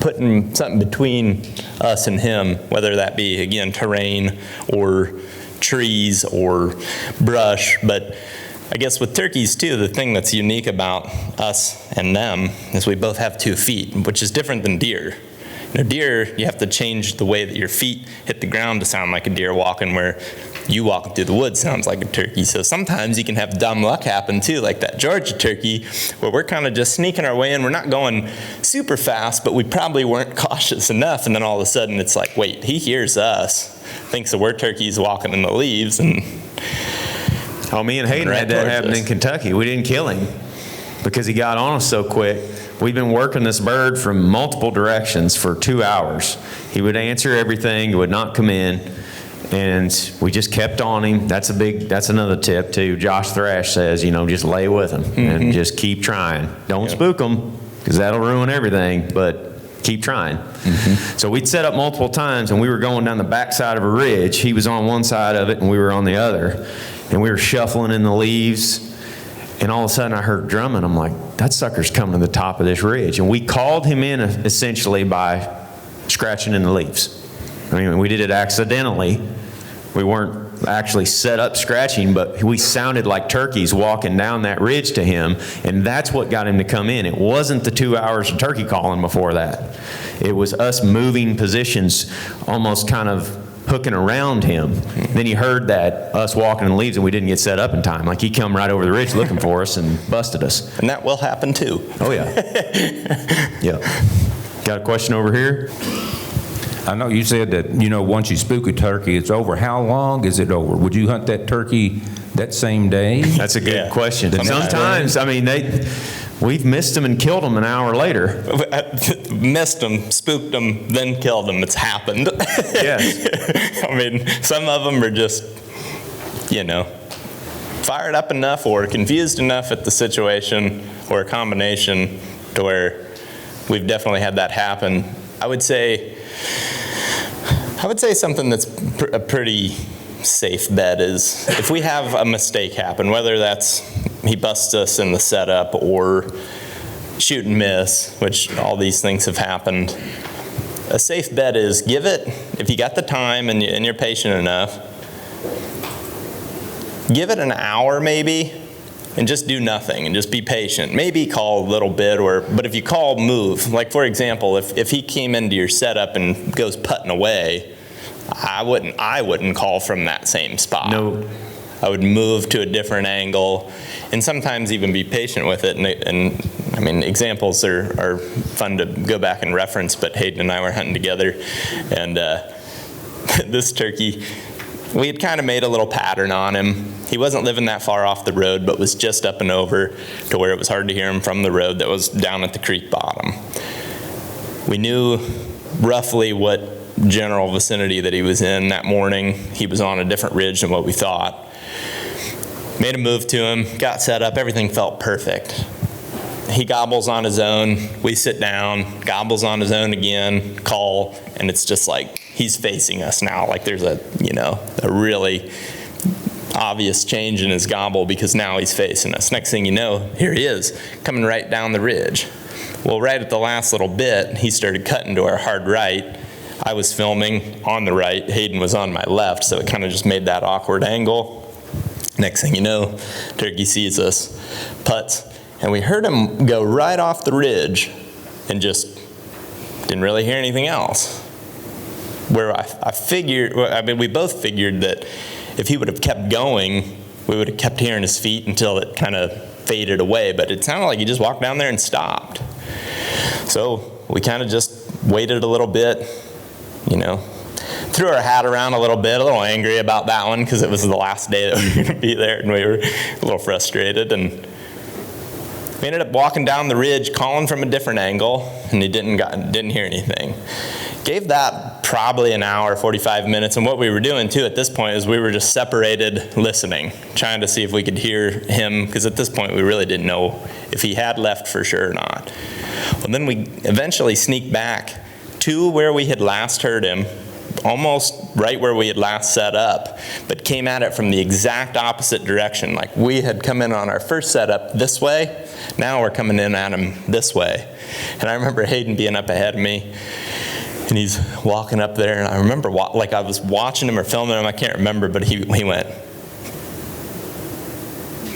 C: putting something between us and him, whether that be, again, terrain or trees or brush. But I guess with turkeys too, the thing that's unique about us and them is we both have 2 feet, which is different than deer. Deer, you have to change the way that your feet hit the ground to sound like a deer walking, where you walking through the woods sounds like a turkey. So sometimes you can have dumb luck happen too, like that Georgia turkey, where we're kind of just sneaking our way in. We're not going super fast, but we probably weren't cautious enough. And then all of a sudden it's like, wait, he hears us, thinks that we're turkeys walking in the leaves. And
B: oh, me and Hayden had that happen in Kentucky. We didn't kill him because he got on us so quick. We'd been working this bird from multiple directions for 2 hours. He would answer everything, he would not come in, and we just kept on him. That's another tip too. Josh Thrash says, just lay with him and just keep trying. Don't spook him, because that'll ruin everything, but keep trying. So we'd set up multiple times, and we were going down the backside of a ridge. He was on one side of it, and we were on the other, and we were shuffling in the leaves. And all of a sudden I heard drumming. I'm like, that sucker's coming to the top of this ridge. And we called him in essentially by scratching in the leaves. I mean, we did it accidentally. We weren't actually set up scratching, but we sounded like turkeys walking down that ridge to him, and that's what got him to come in. It wasn't the 2 hours of turkey calling before that. It was us moving positions, almost kind of hooking around him. Then he heard that us walking in the leaves, and we didn't get set up in time. Like, he come right over the ridge looking for us and busted us.
C: And that will happen too.
B: Oh yeah. Yeah. Got a question over here?
I: I know you said that, once you spook a turkey, it's over. How long is it over? Would you hunt that turkey that same day?
B: That's a good question. Sometimes, we've missed them and killed them an hour later.
C: Missed them, spooked them, then killed them. It's happened.
B: Yes.
C: Some of them are just, fired up enough or confused enough at the situation, or a combination, to where we've definitely had that happen. I would say something that's a pretty safe bet is if we have a mistake happen, whether that's he busts us in the setup or shoot and miss, which all these things have happened. A safe bet is give it, if you got the time and you're patient enough, give it an hour maybe, and just do nothing and just be patient. Maybe call a little bit, but if you call, move. Like, for example, if he came into your setup and goes putting away, I wouldn't call from that same spot.
B: No.
C: I would move to a different angle, and sometimes even be patient with it. And examples are fun to go back and reference, but Hayden and I were hunting together, and this turkey, we had kind of made a little pattern on him. He wasn't living that far off the road, but was just up and over to where it was hard to hear him from the road that was down at the creek bottom. We knew roughly what general vicinity that he was in that morning. He was on a different ridge than what we thought. Made a move to him, got set up, everything felt perfect. He gobbles on his own, we sit down, gobbles on his own again, call, and it's just like he's facing us now. Like, there's a really obvious change in his gobble, because now he's facing us. Next thing you know, here he is, coming right down the ridge. Well, right at the last little bit, he started cutting to our hard right. I was filming on the right, Hayden was on my left, so it kind of just made that awkward angle. Next thing you know, turkey sees us, putts, and we heard him go right off the ridge and just didn't really hear anything else. Where I figured, we both figured that if he would have kept going, we would have kept hearing his feet until it kind of faded away, but it sounded like he just walked down there and stopped. So we kind of just waited a little bit, threw our hat around a little angry about that one, because it was the last day that we were going to be there, and we were a little frustrated, and we ended up walking down the ridge, calling from a different angle, and he didn't hear anything. Gave that probably an hour, 45 minutes, and what we were doing too at this point is we were just separated listening, trying to see if we could hear him, because at this point we really didn't know if he had left for sure or not. Well, then we eventually sneaked back to where we had last heard him, almost right where we had last set up, but came at it from the exact opposite direction. Like, we had come in on our first setup this way, now we're coming in at him this way. And I remember Hayden being up ahead of me, and he's walking up there, and I remember I was watching him or filming him, I can't remember, but he went.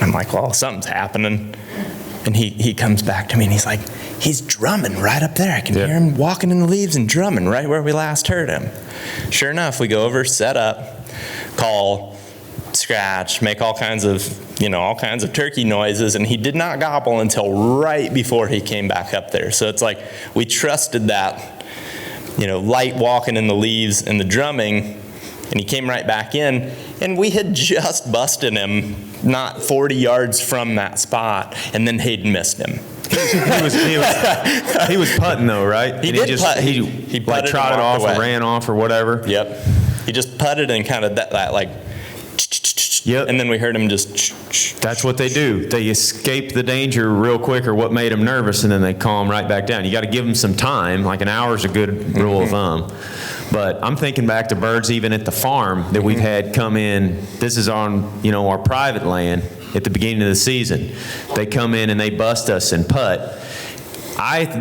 C: I'm like, well, something's happening. And he comes back to me and he's like, he's drumming right up there. I can hear him walking in the leaves and drumming right where we last heard him. Sure enough, we go over, set up, call, scratch, make all kinds of turkey noises, and he did not gobble until right before he came back up there. So it's like we trusted that, light walking in the leaves and the drumming, and he came right back in, and we had just busted him not 40 yards from that spot, and then Hayden missed him.
B: He was putting though, right?
C: He did putt. He
B: like trotted off or ran off or whatever.
C: Yep. He just putted and kind of that like.
B: Yep.
C: And then we heard him just.
B: That's what they do. They escape the danger real quick or what made them nervous, and then they calm right back down. You got to give them some time. Like an hour is a good rule of thumb. But I'm thinking back to birds even at the farm that we've had come in. This is on, our private land at the beginning of the season. They come in and they bust us and putt.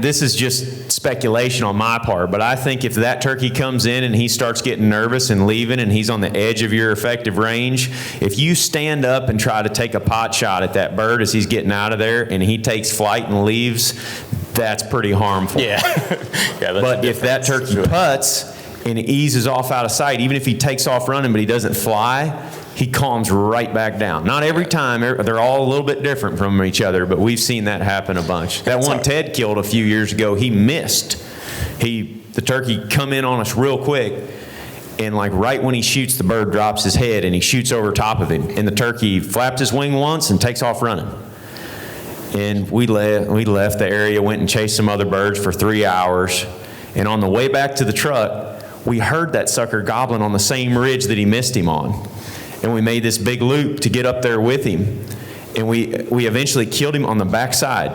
B: This is just speculation on my part, but I think if that turkey comes in and he starts getting nervous and leaving and he's on the edge of your effective range, if you stand up and try to take a pot shot at that bird as he's getting out of there and he takes flight and leaves, that's pretty harmful.
C: Yeah.
B: But if that turkey putts and eases off out of sight, even if he takes off running but he doesn't fly, he calms right back down. Not every time. They're all a little bit different from each other, but we've seen that happen a bunch. That one Ted killed a few years ago, he missed. The turkey come in on us real quick, and like right when he shoots, the bird drops his head and he shoots over top of him, and the turkey flaps his wing once and takes off running. And we left the area, went and chased some other birds for 3 hours, and on the way back to the truck, we heard that sucker gobbling on the same ridge that he missed him on. And we made this big loop to get up there with him. And we eventually killed him on the back side.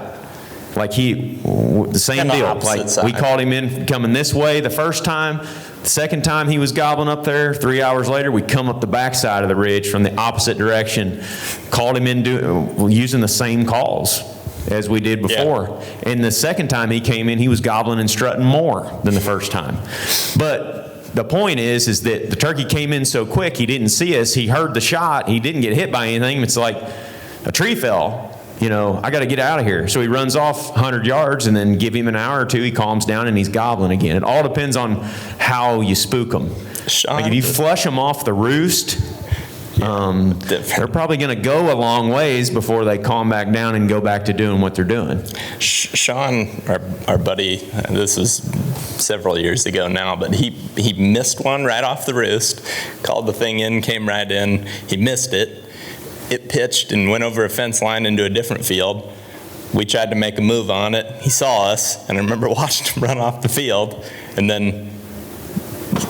B: Like the same deal. Like we called him in coming this way the first time. The second time he was gobbling up there, 3 hours later, we come up the back side of the ridge from the opposite direction. Called him in using the same calls as we did before. Yeah. And the second time he came in, he was gobbling and strutting more than the first time. But the point is that the turkey came in so quick, he didn't see us. He heard the shot. He didn't get hit by anything. It's like a tree fell. I got to get out of here. So he runs off 100 yards, and then give him an hour or two, he calms down, and he's gobbling again. It all depends on how you spook them. Like if you flush them off the roost, they're probably going to go a long ways before they calm back down and go back to doing what they're doing.
C: Sean, our buddy, this was several years ago now, but he missed one right off the roost, called the thing in, came right in, he missed it. It pitched and went over a fence line into a different field. We tried to make a move on it. He saw us, and I remember watching him run off the field, and then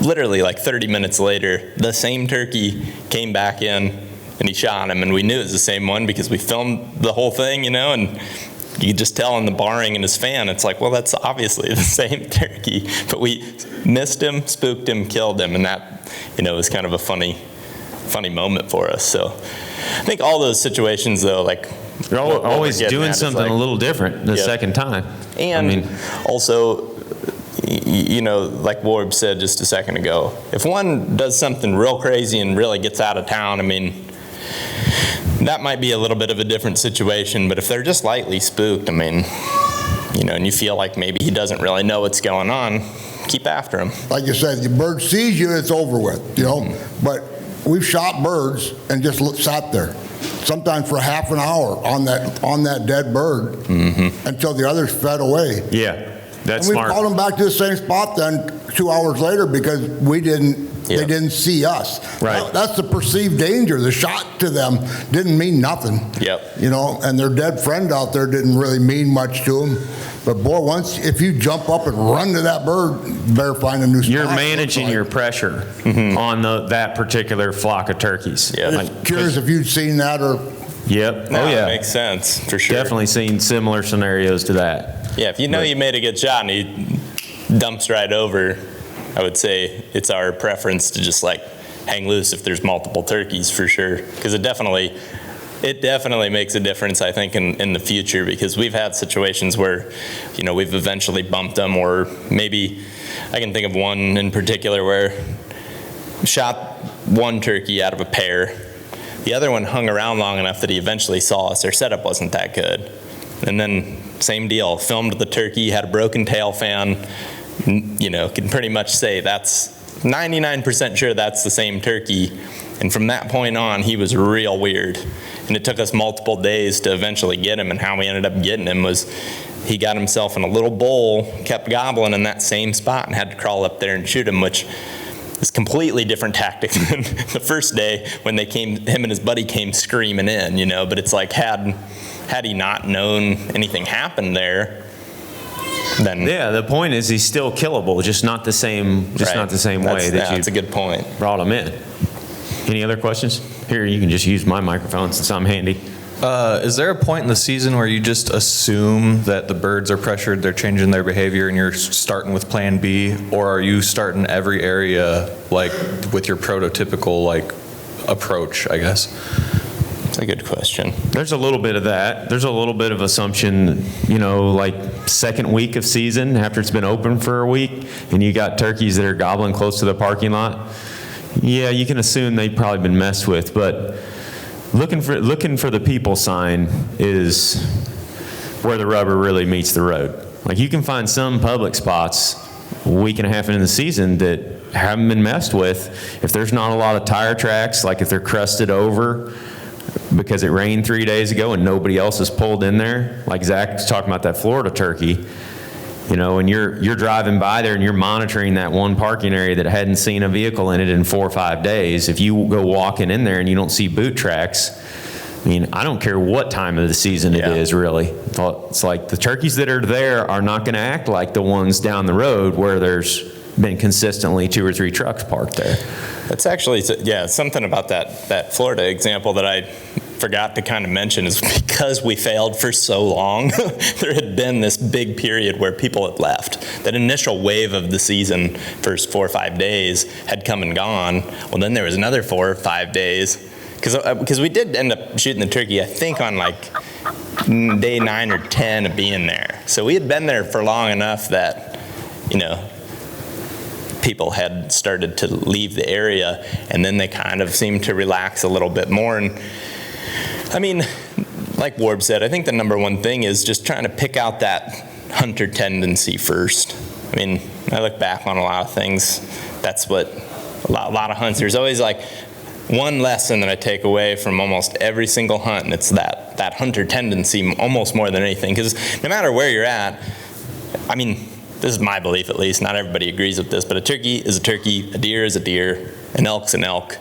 C: literally like 30 minutes later, the same turkey came back in and he shot him, and we knew it was the same one because we filmed the whole thing, and you could just tell in the barring in his fan, it's like, well, that's obviously the same turkey, but we missed him, spooked him, killed him, and that, was kind of a funny moment for us. So I think all those situations though, like
B: you're always doing something a little different the second time.
C: And also, like Warb said just a second ago, if one does something real crazy and really gets out of town, that might be a little bit of a different situation, but if they're just lightly spooked, and you feel like maybe he doesn't really know what's going on, keep after him.
J: Like you said, the bird sees you, it's over with, but we've shot birds and just sat there, sometimes for half an hour on that dead bird until the others fed away.
B: Yeah. That's
J: and we
B: smart.
J: called them back to the same spot then 2 hours later because they didn't see us.
B: Right.
J: That's the perceived danger. The shot to them didn't mean nothing.
C: Yep.
J: And their dead friend out there didn't really mean much to them. But boy, if you jump up and run to that bird, you better find a new spot.
B: You're managing your pressure on that particular flock of turkeys.
J: Yeah. Just curious if you'd seen that or.
B: Yep.
C: No, it makes sense for sure.
B: Definitely seen similar scenarios to that.
C: Yeah, if you made a good shot and he dumps right over, I would say it's our preference to just like hang loose if there's multiple turkeys for sure. Because it definitely makes a difference, I think, in the future, because we've had situations where, we've eventually bumped them, or maybe I can think of one in particular where we shot one turkey out of a pair. The other one hung around long enough that he eventually saw us. Our setup wasn't that good. And then same deal, filmed the turkey, had a broken tail fan, can pretty much say that's 99% sure that's the same turkey. And from that point on, he was real weird. And it took us multiple days to eventually get him, and how we ended up getting him was he got himself in a little bowl, kept gobbling in that same spot, and had to crawl up there and shoot him, which is completely different tactic than the first day when him and his buddy came screaming in, but it's like had he not known anything happened there, then
B: yeah, the point is he's still killable, just not the same way that
C: that's a good point.
B: Brought him in. Any other questions? Here, you can just use my microphone since I'm handy.
K: Is there a point in the season where you just assume that the birds are pressured, they're changing their behavior, and you're starting with plan B, or are you starting every area like with your prototypical approach, I guess?
C: That's a good question.
B: There's a little bit of that. There's a little bit of assumption, second week of season after it's been open for a week, and you got turkeys that are gobbling close to the parking lot. Yeah, you can assume they've probably been messed with, but looking for the people sign is where the rubber really meets the road. Like, you can find some public spots a week and a half into the season that haven't been messed with. If there's not a lot of tire tracks, like if they're crusted over because it rained 3 days ago and nobody else has pulled in there, like Zach's talking about that Florida turkey, and you're driving by there and you're monitoring that one parking area that hadn't seen a vehicle in it in 4 or 5 days. If you go walking in there and you don't see boot tracks, I don't care what time of the season it is, really. It's like the turkeys that are there are not going to act like the ones down the road where there's been consistently 2 or 3 trucks parked there.
C: That's actually, something about that Florida example that I forgot to kind of mention is because we failed for so long, there had been this big period where people had left. That initial wave of the season, first 4 or 5 days, had come and gone. Well, then there was another 4 or 5 days, because we did end up shooting the turkey, I think, on day 9 or 10 of being there. So we had been there for long enough that, people had started to leave the area, and then they kind of seemed to relax a little bit more. And like Warb said, I think the number one thing is just trying to pick out that hunter tendency first. I look back on a lot of things. That's what a lot of hunts, there's always one lesson that I take away from almost every single hunt, and it's that hunter tendency almost more than anything. Because no matter where you're at, this is my belief at least, not everybody agrees with this, but a turkey is a turkey, a deer is a deer, an elk's an elk.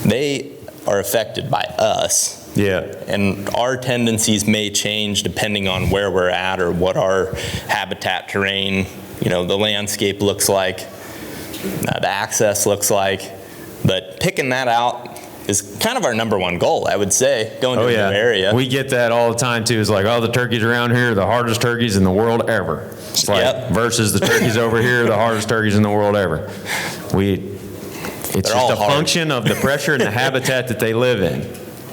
C: They are affected by us.
B: Yeah.
C: And our tendencies may change depending on where we're at or what our habitat terrain, the landscape looks like, the access looks like. But picking that out is kind of our number one goal, I would say, going to a new area.
B: We get that all the time too. It's like, the turkeys around here are the hardest turkeys in the world ever. It's like, versus the turkeys over here, the hardest turkeys in the world ever. It's just a function of the pressure and the habitat that they live in.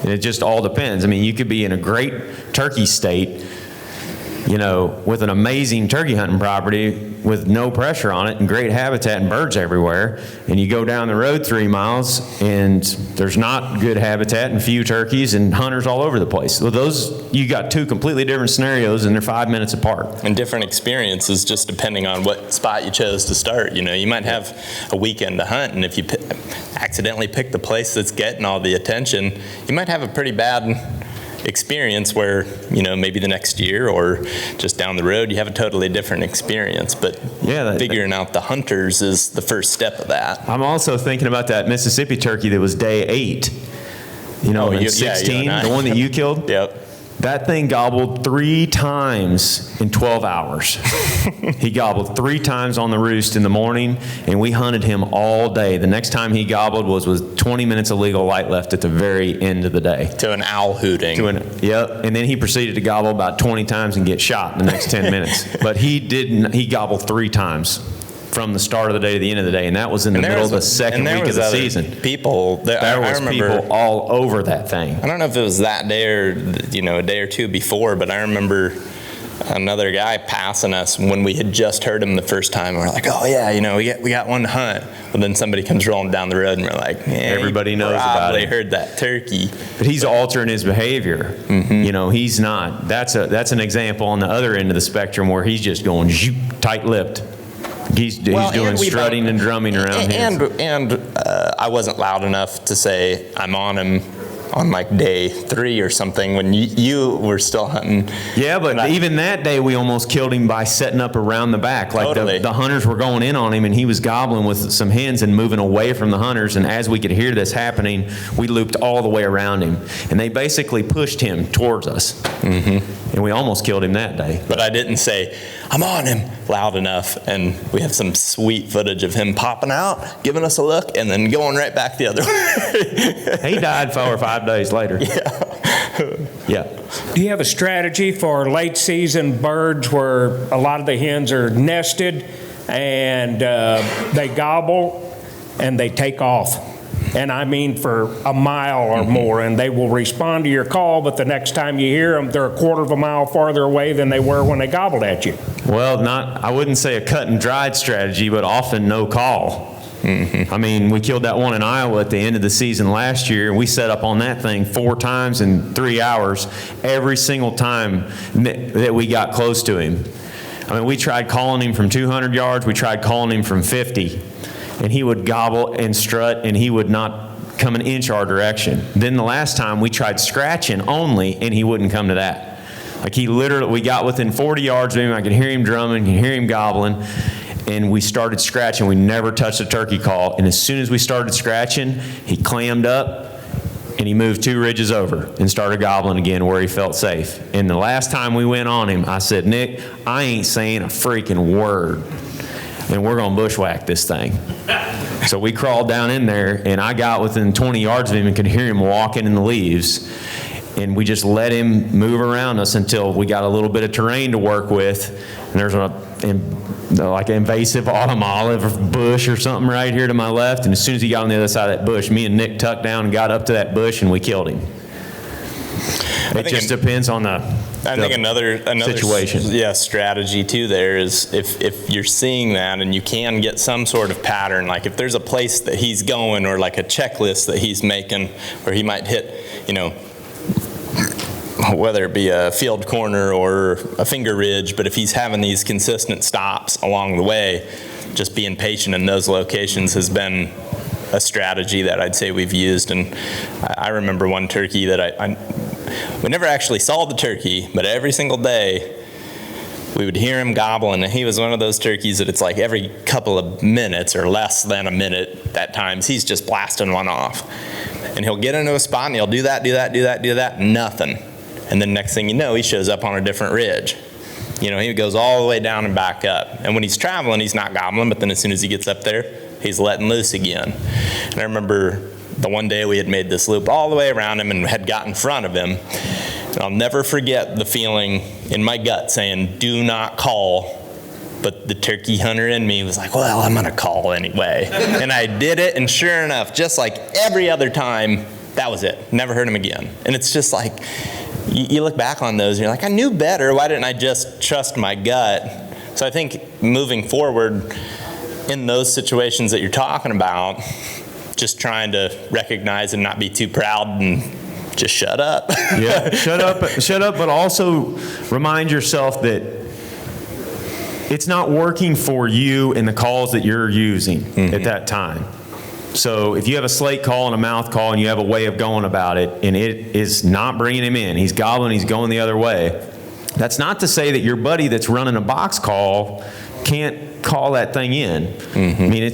B: And it just all depends. You could be in a great turkey state, with an amazing turkey hunting property with no pressure on it and great habitat and birds everywhere, and you go down the road 3 miles and there's not good habitat and few turkeys and hunters all over the place. So you got 2 completely different scenarios, and they're 5 minutes apart.
C: And different experiences just depending on what spot you chose to start. You might have a weekend to hunt, and if you accidentally pick the place that's getting all the attention, you might have a pretty bad experience where, maybe the next year or just down the road, you have a totally different experience. But figuring out the hunters is the first step of that.
B: I'm also thinking about that Mississippi turkey that was day 8, in 16, the one that you killed.
C: Yep.
B: That thing gobbled 3 times in 12 hours. He gobbled 3 times on the roost in the morning, and we hunted him all day. The next time he gobbled was with 20 minutes of legal light left at the very end of the day.
C: To an owl hooting.
B: Yep. And then he proceeded to gobble about 20 times and get shot in the next 10 minutes. But he gobbled 3 times from the start of the day to the end of the day, and that was in the middle of the second week of the season. There was people all over that thing.
C: I don't know if it was that day or a day or two before, but I remember another guy passing us when we had just heard him the first time. We're like, oh yeah, we got one to hunt. But then somebody comes rolling down the road and we're like,
B: everybody knows about it.
C: Heard that turkey.
B: But he's altering his behavior. He's not. That's an example on the other end of the spectrum where he's just going tight-lipped. He's doing strutting and drumming around
C: and I wasn't loud enough to say I'm on him on like day 3 or something when you were still hunting.
B: Yeah, but even that day we almost killed him by setting up around the back. Like the hunters were going in on him and he was gobbling with some hens and moving away from the hunters, and as we could hear this happening, we looped all the way around him. And they basically pushed him towards us. And we almost killed him that day.
C: But I didn't say, I'm on him, loud enough. And we have some sweet footage of him popping out, giving us a look, and then going right back the other way.
B: He died 4 or 5 days later. Yeah.
L: Do you have a strategy for late season birds where a lot of the hens are nested and they gobble and they take off? And I mean for a mile or more, and they will respond to your call, but the next time you hear them, they're a quarter of a mile farther away than they were when they gobbled at you.
B: Well, I wouldn't say a cut and dried strategy, but often no call. I mean, we killed that one in Iowa at the end of the season last year, and we set up on that thing 4 times in 3 hours, every single time that we got close to him. I mean, we tried calling him from 200 yards, we tried calling him from 50. And he would gobble and strut, and he would not come an inch our direction. Then the last time we tried scratching only, and he wouldn't come to that. Like we got within 40 yards of him, I could hear him drumming, I could hear him gobbling, and we started scratching. We never touched a turkey call, and as soon as we started scratching, he clammed up, and he moved 2 ridges over and started gobbling again where he felt safe. And the last time we went on him, I said, Nick, I ain't saying a freaking word, and we're going to bushwhack this thing. So we crawled down in there, and I got within 20 yards of him and could hear him walking in the leaves. And we just let him move around us until we got a little bit of terrain to work with. And there's like an invasive autumn olive bush or something right here to my left. And as soon as he got on the other side of that bush, me and Nick tucked down and got up to that bush, and we killed him. It just depends on the
C: another
B: situation.
C: Strategy too there is if you're seeing that and you can get some sort of pattern, like if there's a place that he's going or like a checklist that he's making where he might hit, whether it be a field corner or a finger ridge, but if he's having these consistent stops along the way, just being patient in those locations has been a strategy that I'd say we've used. And I remember one turkey that we never actually saw the turkey, but every single day we would hear him gobbling, and he was one of those turkeys that it's like every couple of minutes or less than a minute at times, he's just blasting one off. And he'll get into a spot and he'll do that, nothing. And then next thing you know, he shows up on a different ridge. He goes all the way down and back up. And when he's traveling, he's not gobbling, but then as soon as he gets up there, he's letting loose again. And I remember the one day we had made this loop all the way around him and had got in front of him. And I'll never forget the feeling in my gut saying, do not call. But the turkey hunter in me was like, well, I'm going to call anyway. And I did it, and sure enough, just like every other time, that was it. Never heard him again. And it's just like, you look back on those and you're like, I knew better. Why didn't I just trust my gut? So I think moving forward in those situations that you're talking about, just trying to recognize and not be too proud and just shut up.
B: Yeah, shut up, but also remind yourself that it's not working for you in the calls that you're using at that time. So if you have a slate call and a mouth call and you have a way of going about it and it is not bringing him in, he's gobbling, he's going the other way, that's not to say that your buddy that's running a box call can't call that thing in. I mean,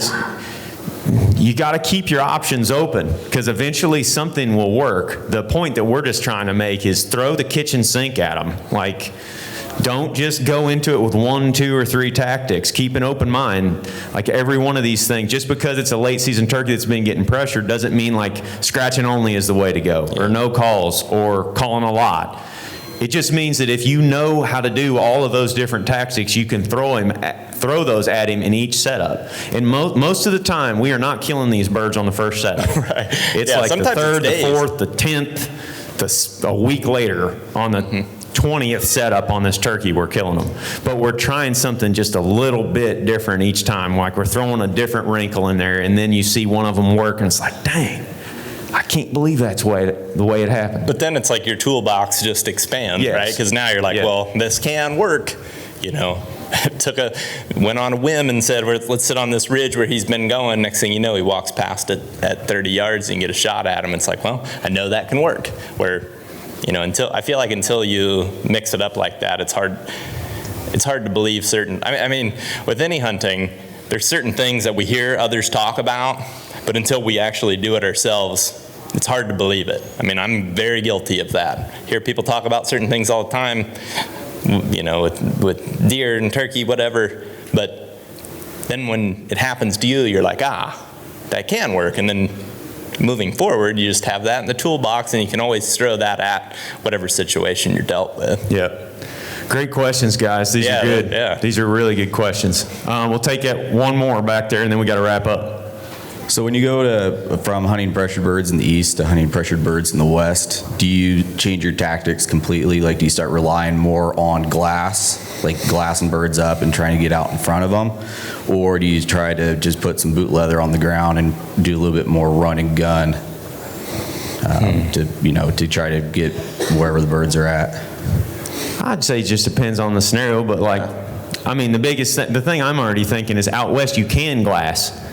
B: you got to keep your options open because eventually something will work. The point that we're just trying to make is throw the kitchen sink at them. Like, don't just go into it with 1, 2, or 3 tactics. Keep an open mind. Like every one of these things, just because it's a late season turkey that's been getting pressured doesn't mean like scratching only is the way to go, or no calls, or calling a lot. It just means that if you know how to do all of those different tactics, you can throw those at him in each setup. And most of the time, we are not killing these birds on the first setup. It's like the 3rd, the 4th, the 10th, a week later on the 20th setup on this turkey, we're killing them. But we're trying something just a little bit different each time. Like we're throwing a different wrinkle in there, and then you see one of them work, and it's like, dang, I can't believe that's the way it happened.
C: But then it's like your toolbox just expands,
B: Yes.
C: right? Because now you're like, well, this can work, you know. Went on a whim and said, let's sit on this ridge where he's been going. Next thing you know, he walks past it at 30 yards and you get a shot at him. It's like, well, I know that can work. Where, you know, until you mix it up like that, it's hard to believe certain. I mean, with any hunting, there's certain things that we hear others talk about, but until we actually do it ourselves, it's hard to believe it. I mean, I'm very guilty of that. Hear people talk about certain things all the time, you know, with deer and turkey, whatever. But then when it happens to you, you're like, that can work. And then moving forward, you just have that in the toolbox, and you can always throw that at whatever situation you're dealt with.
B: Yeah. Great questions, guys. These are good.
C: Yeah.
B: These are really good questions. We'll take it one more back there, and then we got to wrap up.
M: So when you go from hunting pressured birds in the east to hunting pressured birds in the west, do you change your tactics completely? Like, do you start relying more on glass, like glassing birds up and trying to get out in front of them? Or do you try to just put some boot leather on the ground and do a little bit more run and gun to try to get wherever the birds are at?
B: I'd say it just depends on the scenario, but the thing I'm already thinking is out west you can glass.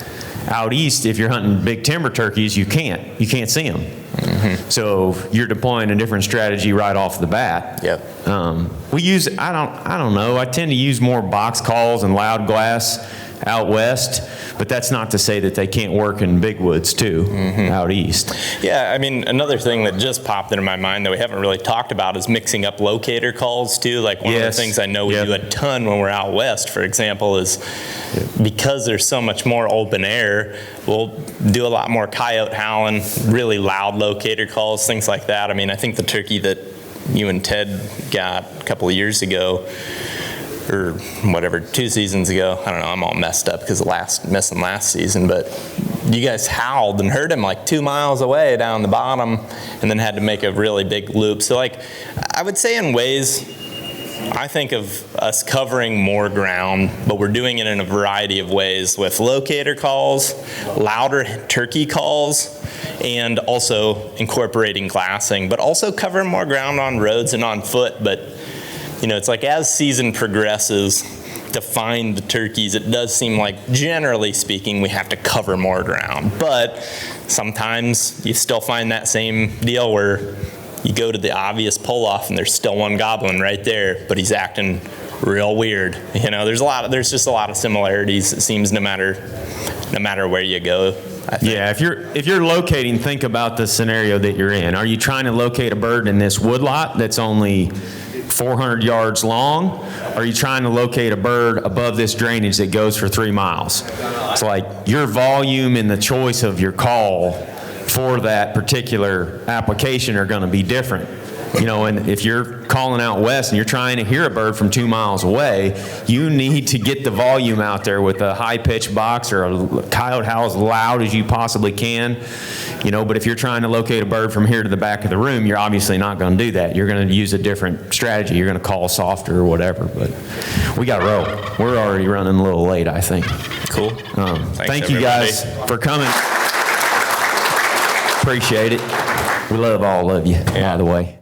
B: Out east, if you're hunting big timber turkeys, you can't see them. Mm-hmm. So you're deploying a different strategy right off the bat.
C: Yep.
B: We use, I don't know, I tend to use more box calls and loud glass out west, but that's not to say that they can't work in big woods too, out east.
C: Yeah, I mean, another thing that just popped into my mind that we haven't really talked about is mixing up locator calls too. Like one of the things I know we do a ton when we're out west, for example, is because there's so much more open air, we'll do a lot more coyote howling, really loud locator calls, things like that. I mean, I think the turkey that you and Ted got a couple of years ago, or whatever, 2 seasons ago. I don't know, I'm all messed up because of missing last season, but you guys howled and heard him like 2 miles away down the bottom and then had to make a really big loop. So like, I would say in ways, I think of us covering more ground, but we're doing it in a variety of ways with locator calls, louder turkey calls, and also incorporating glassing, but also covering more ground on roads and on foot. But you know, it's like as season progresses, to find the turkeys, it does seem like, generally speaking, we have to cover more ground. But sometimes you still find that same deal where you go to the obvious pull-off and there's still one gobbling right there, but he's acting real weird. You know, there's just a lot of similarities, it seems, no matter where you go.
B: Yeah, if you're locating, think about the scenario that you're in. Are you trying to locate a bird in this woodlot that's only 400 yards long? Or are you trying to locate a bird above this drainage that goes for 3 miles? It's like your volume and the choice of your call for that particular application are going to be different. You know, and if you're calling out west and you're trying to hear a bird from 2 miles away, you need to get the volume out there with a high-pitched box or a coyote howl as loud as you possibly can. You know, but if you're trying to locate a bird from here to the back of the room, you're obviously not going to do that. You're going to use a different strategy. You're going to call softer or whatever. But we got to roll. We're already running a little late, I think.
C: Cool.
B: Thank you guys for coming. Appreciate it. We love all of you, by the way.